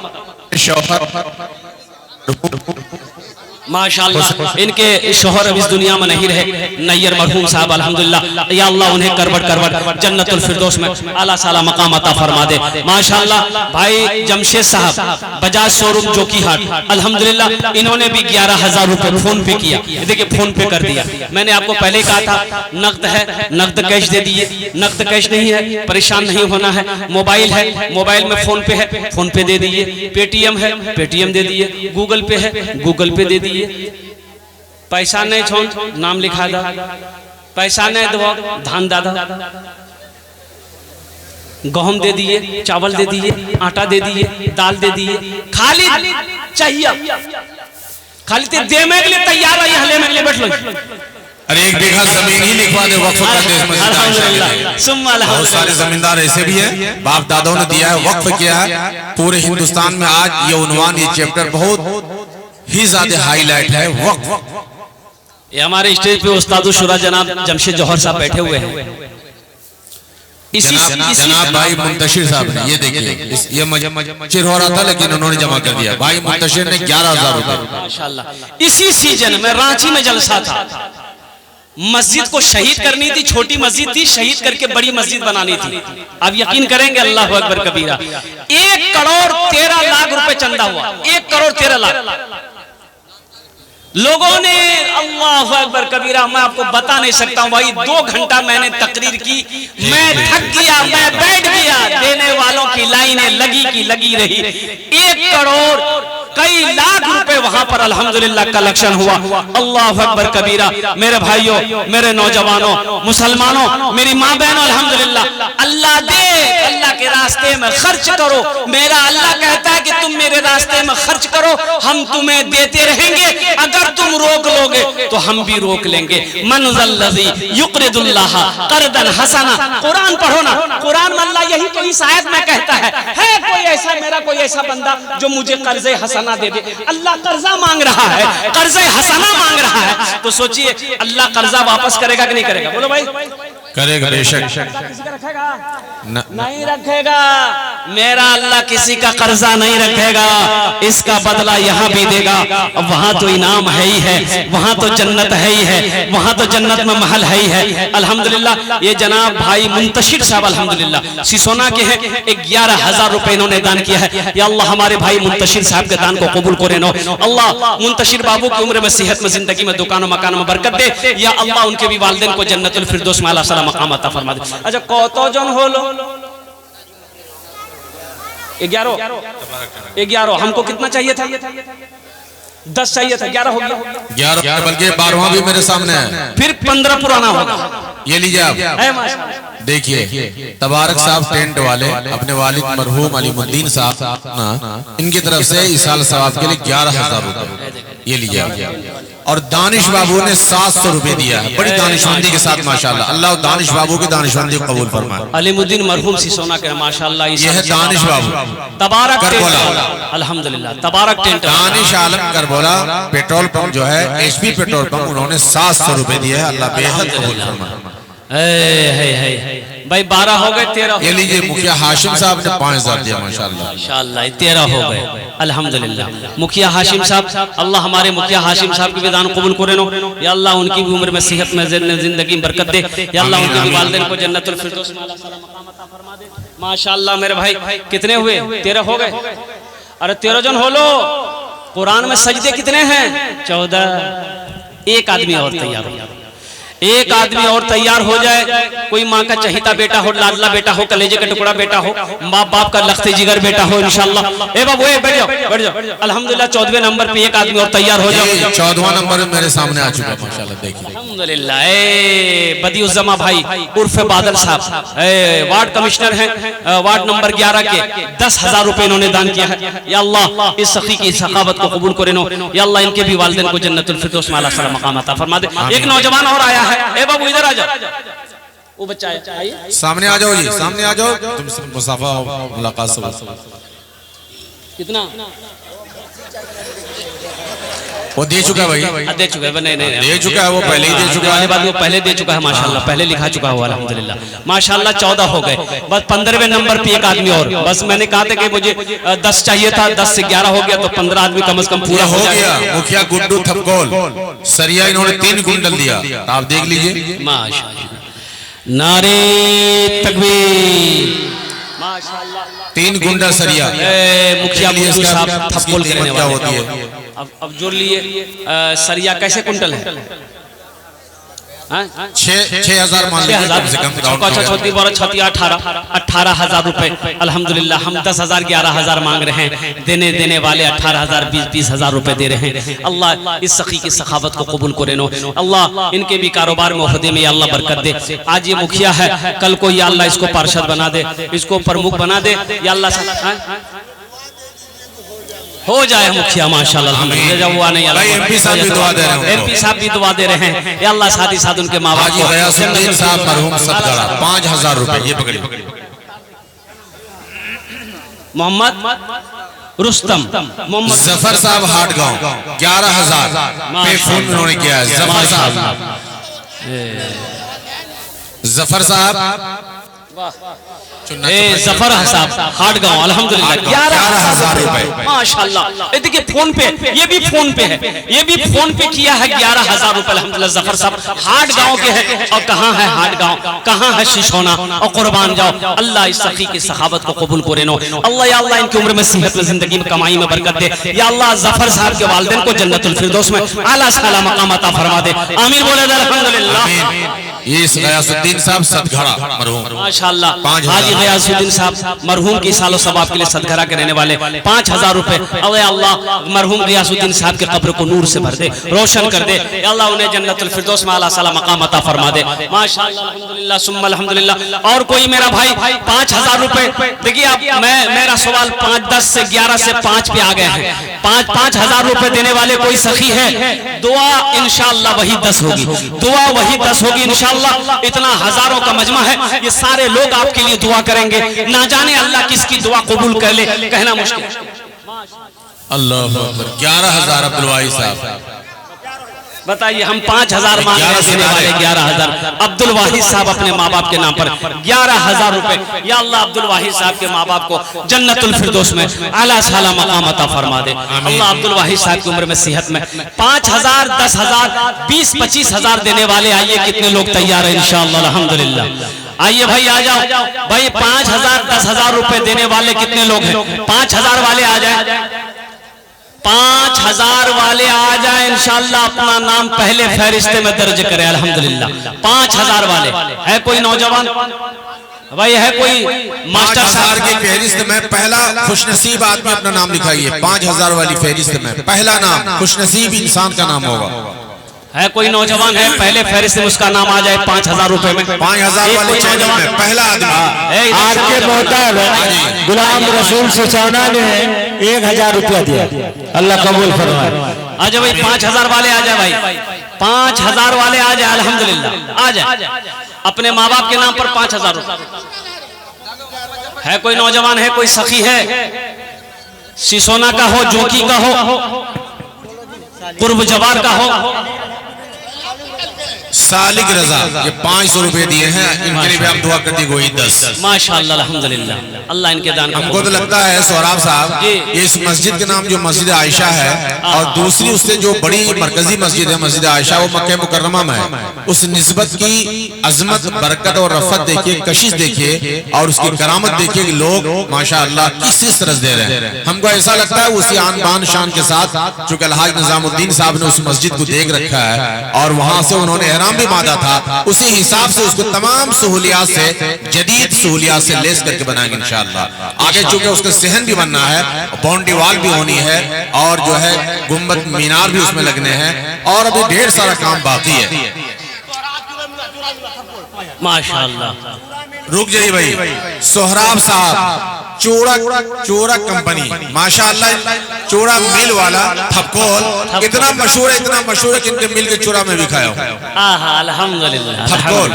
माशाअल्लाह इनके शोहर अब इस दुनिया में नहीं रहे, नैयर मरहूम साहब अल्हम्दुलिल्लाह। या अल्लाह उन्हें करबट करबट जन्नतुल फिरदौस में आला साला मकाम अता फरमा दे। माशाअल्लाह भाई जमशेद साहब बजाज शोरूम जोकीहाट अल्हम्दुलिल्लाह इन्होंने भी 11,000 रुपए फोन पे किया। देखिए फोन पे कर दिया। मैंने आपको पहले ही कहा था नकद है, नकद कैश दे दिए। नकद कैश नहीं है, परेशान नहीं होना है। मोबाइल है, मोबाइल में फोन पे है, फोन पे दे दीजिए। पेटीएम है, पेटीएम दे दिए। गूगल पे है, गूगल पे दे दिए। पैसा नहीं छोड़ नाम लिखा दा, पैसा नहीं दो धान दादा। गहम दे दिए, चावल दे दिए, आटा दे दिए, दाल दे दिए। खाली चाहिए, खाली ते दे में के लिए तैयार है, हले में के लिए बैठ लो। अरे 1 बीघा जमीन ही लिखवा दे वक्फ कर दे। बहुत सारे जमींदार ऐसे भी हैं, बाप दादाओं ने दिया है, वक्फ किया है। पूरे हिंदुस्तान में आज ये उन्वान, ये चैप्टर बहुत ही ज्यादा हाईलाइट है, वक्फ। ये हमारे स्टेज पे उस्ताद शुरा जनाब जमशेद जौहर साहब बैठे हुए हैं। जनाब भाई मुंतशिर साहब ने, ये देखिए ये चिर हो रहा था लेकिन उन्होंने जमा कर दिया। भाई मुंतशिर ने 11,000 रुपए। माशाल्लाह इसी सीजन में रांची में जलसा था। मस्जिद को शहीद करनी थी, छोटी मस्जिद थी, शहीद करके बड़ी मस्जिद बनानी थी। अब यकीन करेंगे अल्लाह अकबर कबीरा, 1,13,00,000 रुपए चंदा हुआ। 1,13,00,000 लोगों ने, अल्लाह अकबर कबीरा मैं आपको बता नहीं सकता हूं भाई। 2 घंटा मैंने तकरीर की, मैं थक गया, मैं बैठ गया। देने वालों की लाइनें लगी की लगी रही। 1 करोड़ कई लाख रुपए वहां पर अल्हम्दुलिल्लाह कलेक्शन हुआ। अल्लाह अकबर कबीरा। मेरे भाइयों, मेरे नौजवानों, मुसलमानों, मेरी माँ बहनों, अल्हम्दुलिल्लाह अल्लाह दे, अल्लाह के रास्ते में खर्च करो। मेरा अल्लाह कहता है कि तुम मेरे रास्ते में खर्च करो, हम तुम्हें देते रहेंगे। अगर तुम रोक लोगे तो हम भी रोक लेंगे। मनज़ल्लज़ी युक़रिदुल्लाह क़र्दन हसना। कुरान पढ़ो ना, कुरान में अल्लाह यही कई शायद में कहता है कोई ऐसा, मेरा कोई ऐसा बंदा जो मुझे कर्ज़े हसना दे दे। अल्लाह कर्जा मांग रहा है, कर्ज़े हसना मांग रहा है। तो सोचिए अल्लाह कर्जा वापस करेगा कि नहीं करेगा? बोलो भाई। करेगा बेशक। नहीं रखेगा। मेरा अल्लाह किसी का कर्जा नहीं रखेगा, इसका बदला यहाँ भी देगा। अब वहाँ तो इनाम है ही है, वहाँ तो जन्नत है ही है, वहाँ तो जन्नत में महल है ही है। अल्हम्दुलिल्लाह ये जनाब भाई मुंतशिर साहब अल्हम्दुलिल्लाह सिसोना के हैं। 11,000 रुपए इन्होंने दान किया है। या अल्लाह हमारे भाई मुंतशिर साहब के दान को कबूल करे नो। अल्लाह मुंतशिर बाबू की उम्र में, सेहत में, जिंदगी में, दुकानों मकान में बरकत दे। या अल्लाह उनके भी वालिदैन को जन्नतुल फिरदौस में आला साला मकाम अता फरमा दे। अच्छा कत जन होलो? 11। हमको कितना चाहिए था? 10 चाहिए था, 11 हो गया। 11 बल्कि 12वां भी मेरे सामने है। फिर 15 पुराना होगा। ये लीजिए आप देखिए। तबारक साहब टेंट वाले अपने वालिद मरहूम अलीमुद्दीन साहब ना, इनकी तरफ से इस साल सवाब के लिए 11,000 रुपए। ये लीजिए। और दानिश बाबू ने 700 रुपए दिया है, बड़ी दानिशमंदी के साथ माशाल्लाह। अल्लाह दानिश बाबू की दानिशमंदी को कबूल फरमाए। अलीमुद्दीन मरहूम सिसोना के माशाल्लाह। ये है दानिश बाबू तबारक अल्हम्दुलिल्लाह तबारक टेंट। दानिश आलम करबला पेट्रोल पंप जो है, HP पेट्रोल पंप, उन्होंने 700 रुपए दिए है। अल्लाह बेहद कबूल फरमाए। भाई 12 हो गए, 13। ये लीजिए मुखिया हाशिम साहब ने 5,000 दिया माशाल्लाह। माशाल्लाह 13 हो गए अल्हम्दुलिल्लाह। मुखिया हाशिम साहब, अल्लाह हमारे मुखिया हाशिम साहब की भी दान कबूल करे नो। या अल्लाह उनकी भी उम्र में, सेहत में, जिंदगी में बरकत दे। या अल्लाह उनके भी वालिदैन को जन्नतुल फिरदौस में आला साला मकाम अता फरमा दे। माशाल्लाह मेरे भाई कितने हुए? 13 हो गए। अरे 13 जन हो लो। कुरान में सजदे कितने हैं? 14। एक आदमी और तैयार हो। एक आदमी और तैयार हो जाए, कोई माँ का चहीता बेटा हो, लाडला बेटा हो, कलेजे का टुकड़ा बेटा हो, माँ बाप का लख्ते जिगर बेटा हो, इंशाल्लाह। ए बाबू बैठ जाओ, बैठ जाओ। अल्हम्दुलिल्लाह 14वें नंबर पे एक आदमी और तैयार हो जाओ। 14वां नंबर मेरे सामने आ चुका है माशाल्लाह, देखिए अल्हम्दुलिल्लाह। बदिउज़्ज़मा भाई उर्फ बादल साहब वार्ड कमिश्नर हैं, वार्ड नंबर 11 के 10,000 रुपए इन्होंने दान किया है। या अल्लाह इस सखी की सखावत को कबूल करे नो। या अल्लाह इनके भी वालिदैन को जन्नतुल फिरदौस में आला सलाम मकाम अता फरमा दे। एक नौजवान और आया है। ए बाबू इधर आ जाओ, वो बच्चा है, सामने आ जाओ जी, सामने आ जाओ, तुमसे मुसाफा मुलाकात सब। कितना वो दे चुका है भाई, दे चुका है, नहीं दे चुका है, वो पहले ही दे चुका है। बात वो पहले दे चुका है माशाल्लाह, पहले लिखा चुका हुआ अल्हम्दुलिल्लाह माशाल्लाह। 14 हो गए, बस 15वें नंबर पे एक आदमी और। बस मैंने कहा था कि मुझे 10 चाहिए था, 10 से 11 हो गया तो 15 आदमी कम से कम पूरा हो गया। मुखिया गुड्डू थपकोल सरिया इन्होंने 3 कुंटल दिया, आप देख लीजिए माशाल्लाह। नारे तकबीर माशाल्लाह। 3 कुंटल सरिया मुखिया गुड्डू साहब थपकोल करने क्या वाले होती है। अब जोड़ लिए सरिया कैसे कुंटल है? 6,000 मान लीजिए कम से कम। 18,000 रुपए अल्हम्दुलिल्लाह। हम 10,000 11,000 मांग रहे हैं, देने वाले 18,000 20,000 रुपए दे रहे हैं। अल्लाह इस सखी की सखावत को कबूल करे नो। अल्लाह इनके भी कारोबार में ओहदे में या अल्लाह बरकत दे। आज ये मुखिया है, कल को या अल्लाह इसको पार्षद बना दे, इसको प्रमुख बना दे या अल्लाह हो जाए मुखिया माशाल्लाह। एमपी साहब भी दुआ दे रहे हैं, एमपी साहब भी दुआ दे रहे हैं। या अल्लाह साथ ही साथ उनके माँ बाप को गयासुद्दीन साहब मरहूम सदगरा 5,000 रुपए, ये पकड़िए। मोहम्मद रुस्तम, मोहम्मद जफर साहब हाटगांव 11,000 पे फोन उन्होंने किया है। जफर साहब, जफर साहब जफर साहब हाटगांव अल्हम्दुलिल्लाह 11,000 रुपए माशाल्लाह। देखिए फोन पे, ये भी फोन पे है, ये भी फोन पे किया है 11,000 रुपए अल्हम्दुलिल्लाह। जफर साहब हाटगांव के हैं। और कहाँ है हाटगांव, कहाँ है शिशोना, और कुर्बान जाओ। अल्लाह इस सखी की सखावत को कबूल करे नो। अल्लाह या अल्लाह इनकी उम्र में सेहत में जिंदगी में कमाई में बरकत दे। या अल्लाह जफर साहब के वालिदैन को जन्नतुल फिरदौस में आला साला मकाम अता फरमा दे। आमीन बोले अल्हम्दुलिल्लाह। ये गयासुद्दीन साहब सदगरा मरहूम माशाल्लाह। हाजी गयासुद्दीन साहब मरहूम की सालों सवाब के लिए सदगरा के रहने वाले 5,000 रुपए। अल्लाह मरहूम गयासुद्दीन साहब के कब्र को नूर से भर दे, रोशन कर दे। अल्लाह उन्हें जन्नतुल फिरदौस में आला साला मकाम अता फरमा दे माशाल्लाह अल्हम्दुलिल्लाह सुम्मा अल्हम्दुलिल्लाह। और कोई मेरा भाई 5,000 रुपए। देखिए आप, मेरा सवाल 5 10 से 11 से 5 पे आ गए हैं। 5,000 रुपए देने वाले कोई सखी है? दुआ इंशाअल्लाह वही 10 होगी, दुआ वही 10 होगी इंशाअल्लाह। इतना हजारों का मजमा है, ये सारे लोग आपके लिए दुआ करेंगे। ना जाने अल्लाह किसकी दुआ कबूल कर ले, कहना मुश्किल। अल्लाह 11,000 अब्दुल वाहिद साहब बताइए, हम 5,000 मांग रहे हैं, देने वाले 11,000। अब्दुल वाहिद साहब अपने माँ बाप के नाम पर 11,000 रुपए। या अल्लाह अब्दुल वाहिद साहब के माँ बाप को जन्नतुल फिरदौस में आला साला मकाम अता फरमा दे। अल्लाह अब्दुल वाहिद साहब की उम्र में सेहत में 5,000 10,000 20-25,000 देने वाले आइए, कितने लोग तैयार है इंशाअल्लाह अल्हम्दुलिल्लाह। आइए भाई आ जाओ भाई। 5,000 10,000 रुपए देने वाले कितने लोग हैं? 5,000 वाले आ जाए, 5,000 वाले आ जाए इंशाअल्लाह। अपना नाम पहले फहरिस्ते में दर्ज करें अल्हम्दुलिल्लाह। 5,000 वाले है कोई नौजवान भाई, है कोई मास्टर साहब की फहरिस्त में पहला खुशनसीब आदमी अपना नाम लिखाइए। 5,000 वाली फहरिस्त में पहला नाम खुशनसीब इंसान का नाम होगा। है कोई नौजवान है पहले फहरिस्त में उसका नाम आ जाए 5,000 रुपए में? 5,000 वाले नौजवान में पहला आदमी आपके मोहताब गुलाम रसूल सचाना ने 1,000 रुपया दिया, अल्लाह कबूल फरमाए। आ जाए भाई 5,000 वाले आ जाए भाई, 5,000 वाले आ जाए अल्हम्दुलिल्लाह। आ जाए अपने माँ बाप के नाम पर 5,000 रुपए। है कोई नौजवान, है कोई सखी है, सिसोना का हो, जोकी का हो, कुर्ब जवार का हो, सालिक रजा, ये 500 रुपए दिए हैं, इनके लिए भी आप दुआ करती कोई 10 माशाअल्लाह अल्हम्दुलिल्लाह। अल्लाह इनके दान को हमको तो लगता है सोहराब साहब, इस मस्जिद के नाम जो मस्जिद आयशा है और दूसरी उससे जो बड़ी मरकजी मस्जिद है मस्जिद आयशा, वो मक्के मुकर्रमा में है। उस निस्बत की अजमत बरकत और रफत देखिए, कशिश देखिए और उसकी करामत देखिए कि लोग माशाअल्लाह किस तरह दे रहे हैं। हमको ऐसा लगता है उसी आन बान शान के साथ, चूंकि अलहाज निजामुद्दीन साहब ने उस मस्जिद को देख रखा है और वहां से उन्होंने इहराम भी बांधा था, उसी हिसाब से उसको तमाम सहूलियात से, जदीद सहूलियात से लेस करके बनाएंगे इंशाअल्लाह। आगे चूंकि उसका सहन भी बनना है, बाउंड्री वाल भी होनी है, और जो है गुंबद मीनार भी उसमें लगने हैं, और अभी ढेर सारा काम बाकी है। माशाअल्लाह। रुक जाइए भाई, सोहराब साहब चूड़ा कंपनी माशाअल्लाह, चूड़ा मिल वाला थपकोल इतना मशहूर है कि इनके मिल के चूड़ा में भी खाया हूं। अल्हम्दुलिल्लाह। थपकोल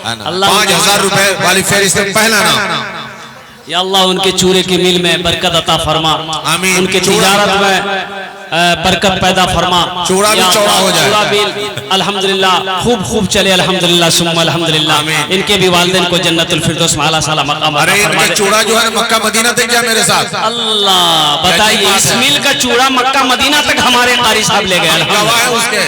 5,000 रुपए वाली फेरिस्त में पहला नाम। या अल्लाह उनके चूरे की मिल में बरकत अता फरमा, आमीन। उनके तिजारत में बरकत पैदा फरमा, चूड़ा भी चौड़ा हो जाए, चूड़ा भी अल्हम्दुलिल्लाह खूब चले, अल्हम्दुलिल्लाह सुम्मा अल्हम्दुलिल्लाह। इनके भी वालिदैन को जन्नतुल फिरदौस में आला साला मकाम अता अरे फरमा। इनका चूड़ा जो है मक्का मदीना तक गया मेरे साथ। अल्लाह बताइए, इस मिल का चूड़ा मक्का मदीना तक हमारे कारी साहब ले गए, गवाह है उसके,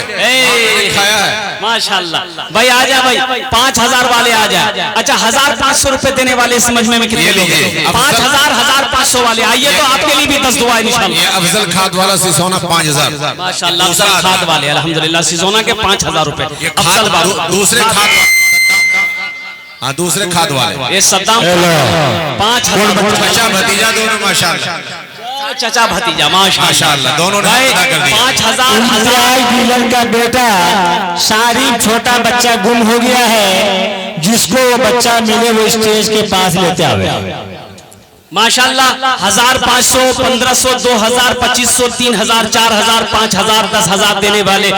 खाया है माशाअल्लाह। भाई आ जा भाई, 5,000 वाले आ जाए। अच्छा 1,500 रुपए देने वाले इस मजमे में कितने लोग हैं? 5,000 1,500 वाले आइए, तो आपके लिए भी 10 दुआ इंशाअल्लाह। अफजल खाद वाला सिसोना 5,000 माशाअल्लाह। अफजल खाद वाले अल्हम्दुलिल्लाह सिसोना के 5,000 रुपए। अफजल दूसरे खाद वाले ये सद्दाम 5,000 चाचा भतीजा दोनों माशाअल्लाह, चाचा भतीजा माशाअल्लाह दोनों ने अदा कर दिया। 5,000 डीलर का बेटा शारीफ छोटा बच्चा गुम हो गया है, जिसको वो बच्चा मिले वो स्टेज के पास लेते आवे। माशाअल्लाह 1,500 1,500 2,000 2,500 3,000 4,000 5,000 10,000 देने वाले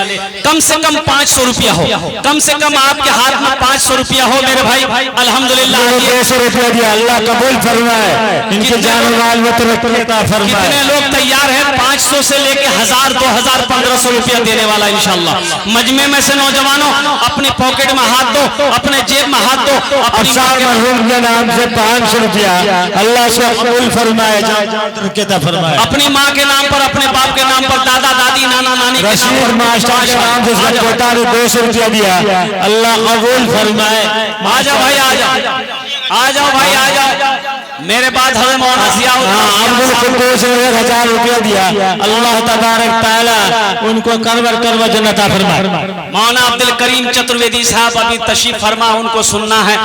कम से कम 500 रुपया हो, कम से कम आपके हाथ में 500 रुपया हो मेरे भाई अल्हम्दुलिल्लाह। 200 रुपया दिया, अल्लाह कबूल फरमाए, इनके जान माल में तरक्की अता फरमाए। कितने लोग तैयार हैं 500 से लेके 1,000 2,000 1,500 रुपया देने वाला इंशाअल्लाह। मजमे में से नौजवानों अपने पॉकेट में हाथ दो, अपने जेब में हाथ दो, अफसार मरहूम के नाम से 500 रुपया अल्लाह से कबूल फरमाए, फरमाए। अपनी माँ के नाम पर, अपने बाप के नाम पर, दादा दादी नाना नानी के रशीद नाम मास्टर के नाम से उसका बेटा ने 200 रुपया दिया, अल्लाह कबूल फरमाए। आ जाओ भाई, आ जाओ, आ जाओ भाई, आ जाओ। मेरे बाद हमें मौलाना अब्दुल कुद्दूस ने 1,000 रुपया दिया, अल्लाह तबारक तआला उनको करवर जन्नत अता फरमाए। मौलाना अब्दुल करीम चतुर्वेदी साहब अभी तशरीफ फरमा, उनको सुनना है।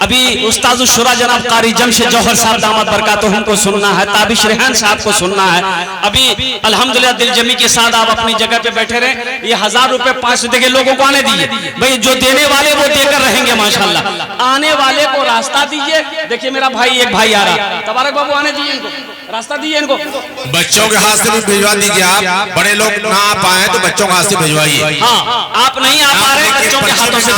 अभी उस्ताद शुरा जनाब कारी जमशेद जौहर साहब दामत बरकातुहू को सुनना है, ताबिश रेहान साहब को सुनना है। अभी अल्हम्दुलिल्लाह दिल जमी के साथ आप अपनी जगह पे बैठे रहे। ये 1,000 रुपए 500 देके लोगों को आने दीजिए भाई, जो देने वाले वो देकर रहेंगे माशाल्लाह। आने वाले को रास्ता दीजिए। देखिए मेरा भाई, एक भाई आ रहा, तबारक बाबू आने दीजिए इनको, रास्ता दीजिए इनको। बच्चों के हाथ से भी भिजवा दीजिए आप, बड़े लोग ना आ पाए तो बच्चों के हाथ से भिजवाइए। हाँ, आप नहीं आ पा रहे, बच्चों के हाथों से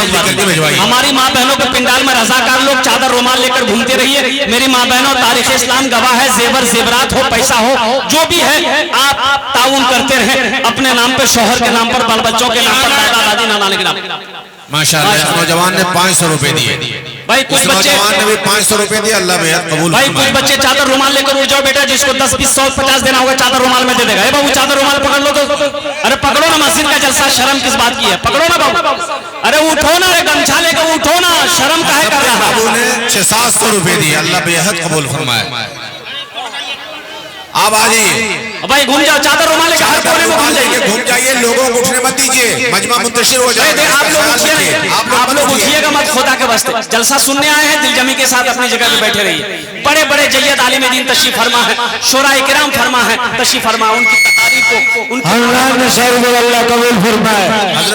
भिजवाइए। हमारी माँ बहनों के पिंडाल में रजाकार लोग चादर रुमाल लेकर घूमते रहिए। मेरी माँ बहनों, तारीख इस्लाम गवाह है, जेवर जेवरात हो, पैसा हो, जो भी है आप ताउन करते रहे अपने नाम पे, शोहर के नाम पर, बाल बच्चों के नाम पर, दादा दादी नाना के नाम। माशाअल्लाह नौजवान ने 500 रुपए दिए भाई। कुछ बच्चे नौजवान ने भी 500 रुपए दिए, अल्लाह बेहद कबूल भाई, कुछ बच्चे चादर रुमाल लेकर उठ जाओ बेटा, जिसको 10 20 100 50 देना होगा चादर रुमाल में दे देगा। ए बाबू चादर रुमाल पकड़ लो तो, अरे पकड़ो ना, मस्जिद का जलसा, शर्म किस बात की है, पकड़ो ना बाबू। अरे उठो ना, अरे गमछा लेकर उठो ना, शर्म काहे कर रहा है। ने 600-700 रुपए दिए, अल्लाह बेहद कबूल फरमाए। आप आ जाइए भाई, घूम जाओ, चादर रुमाल लेकर हर कोने में घूम जाइए, घूम जाइए, लोगों को उठने मत दीजिए, मजमा मुंतशिर हो जाए। आप लोग उठिएगा मत, खुदा के वास्ते। जलसा सुनने आए हैं, दिल जमी के साथ अपनी जगह पे बैठे रहिए। बड़े बड़े जय्यद आलिम दीन तशरीफ फरमा है, शोरा इकराम फरमा है, तशरीफ फरमा, उनकी तकारीफ को, उनकी अल्लाह कबूल फरमाए।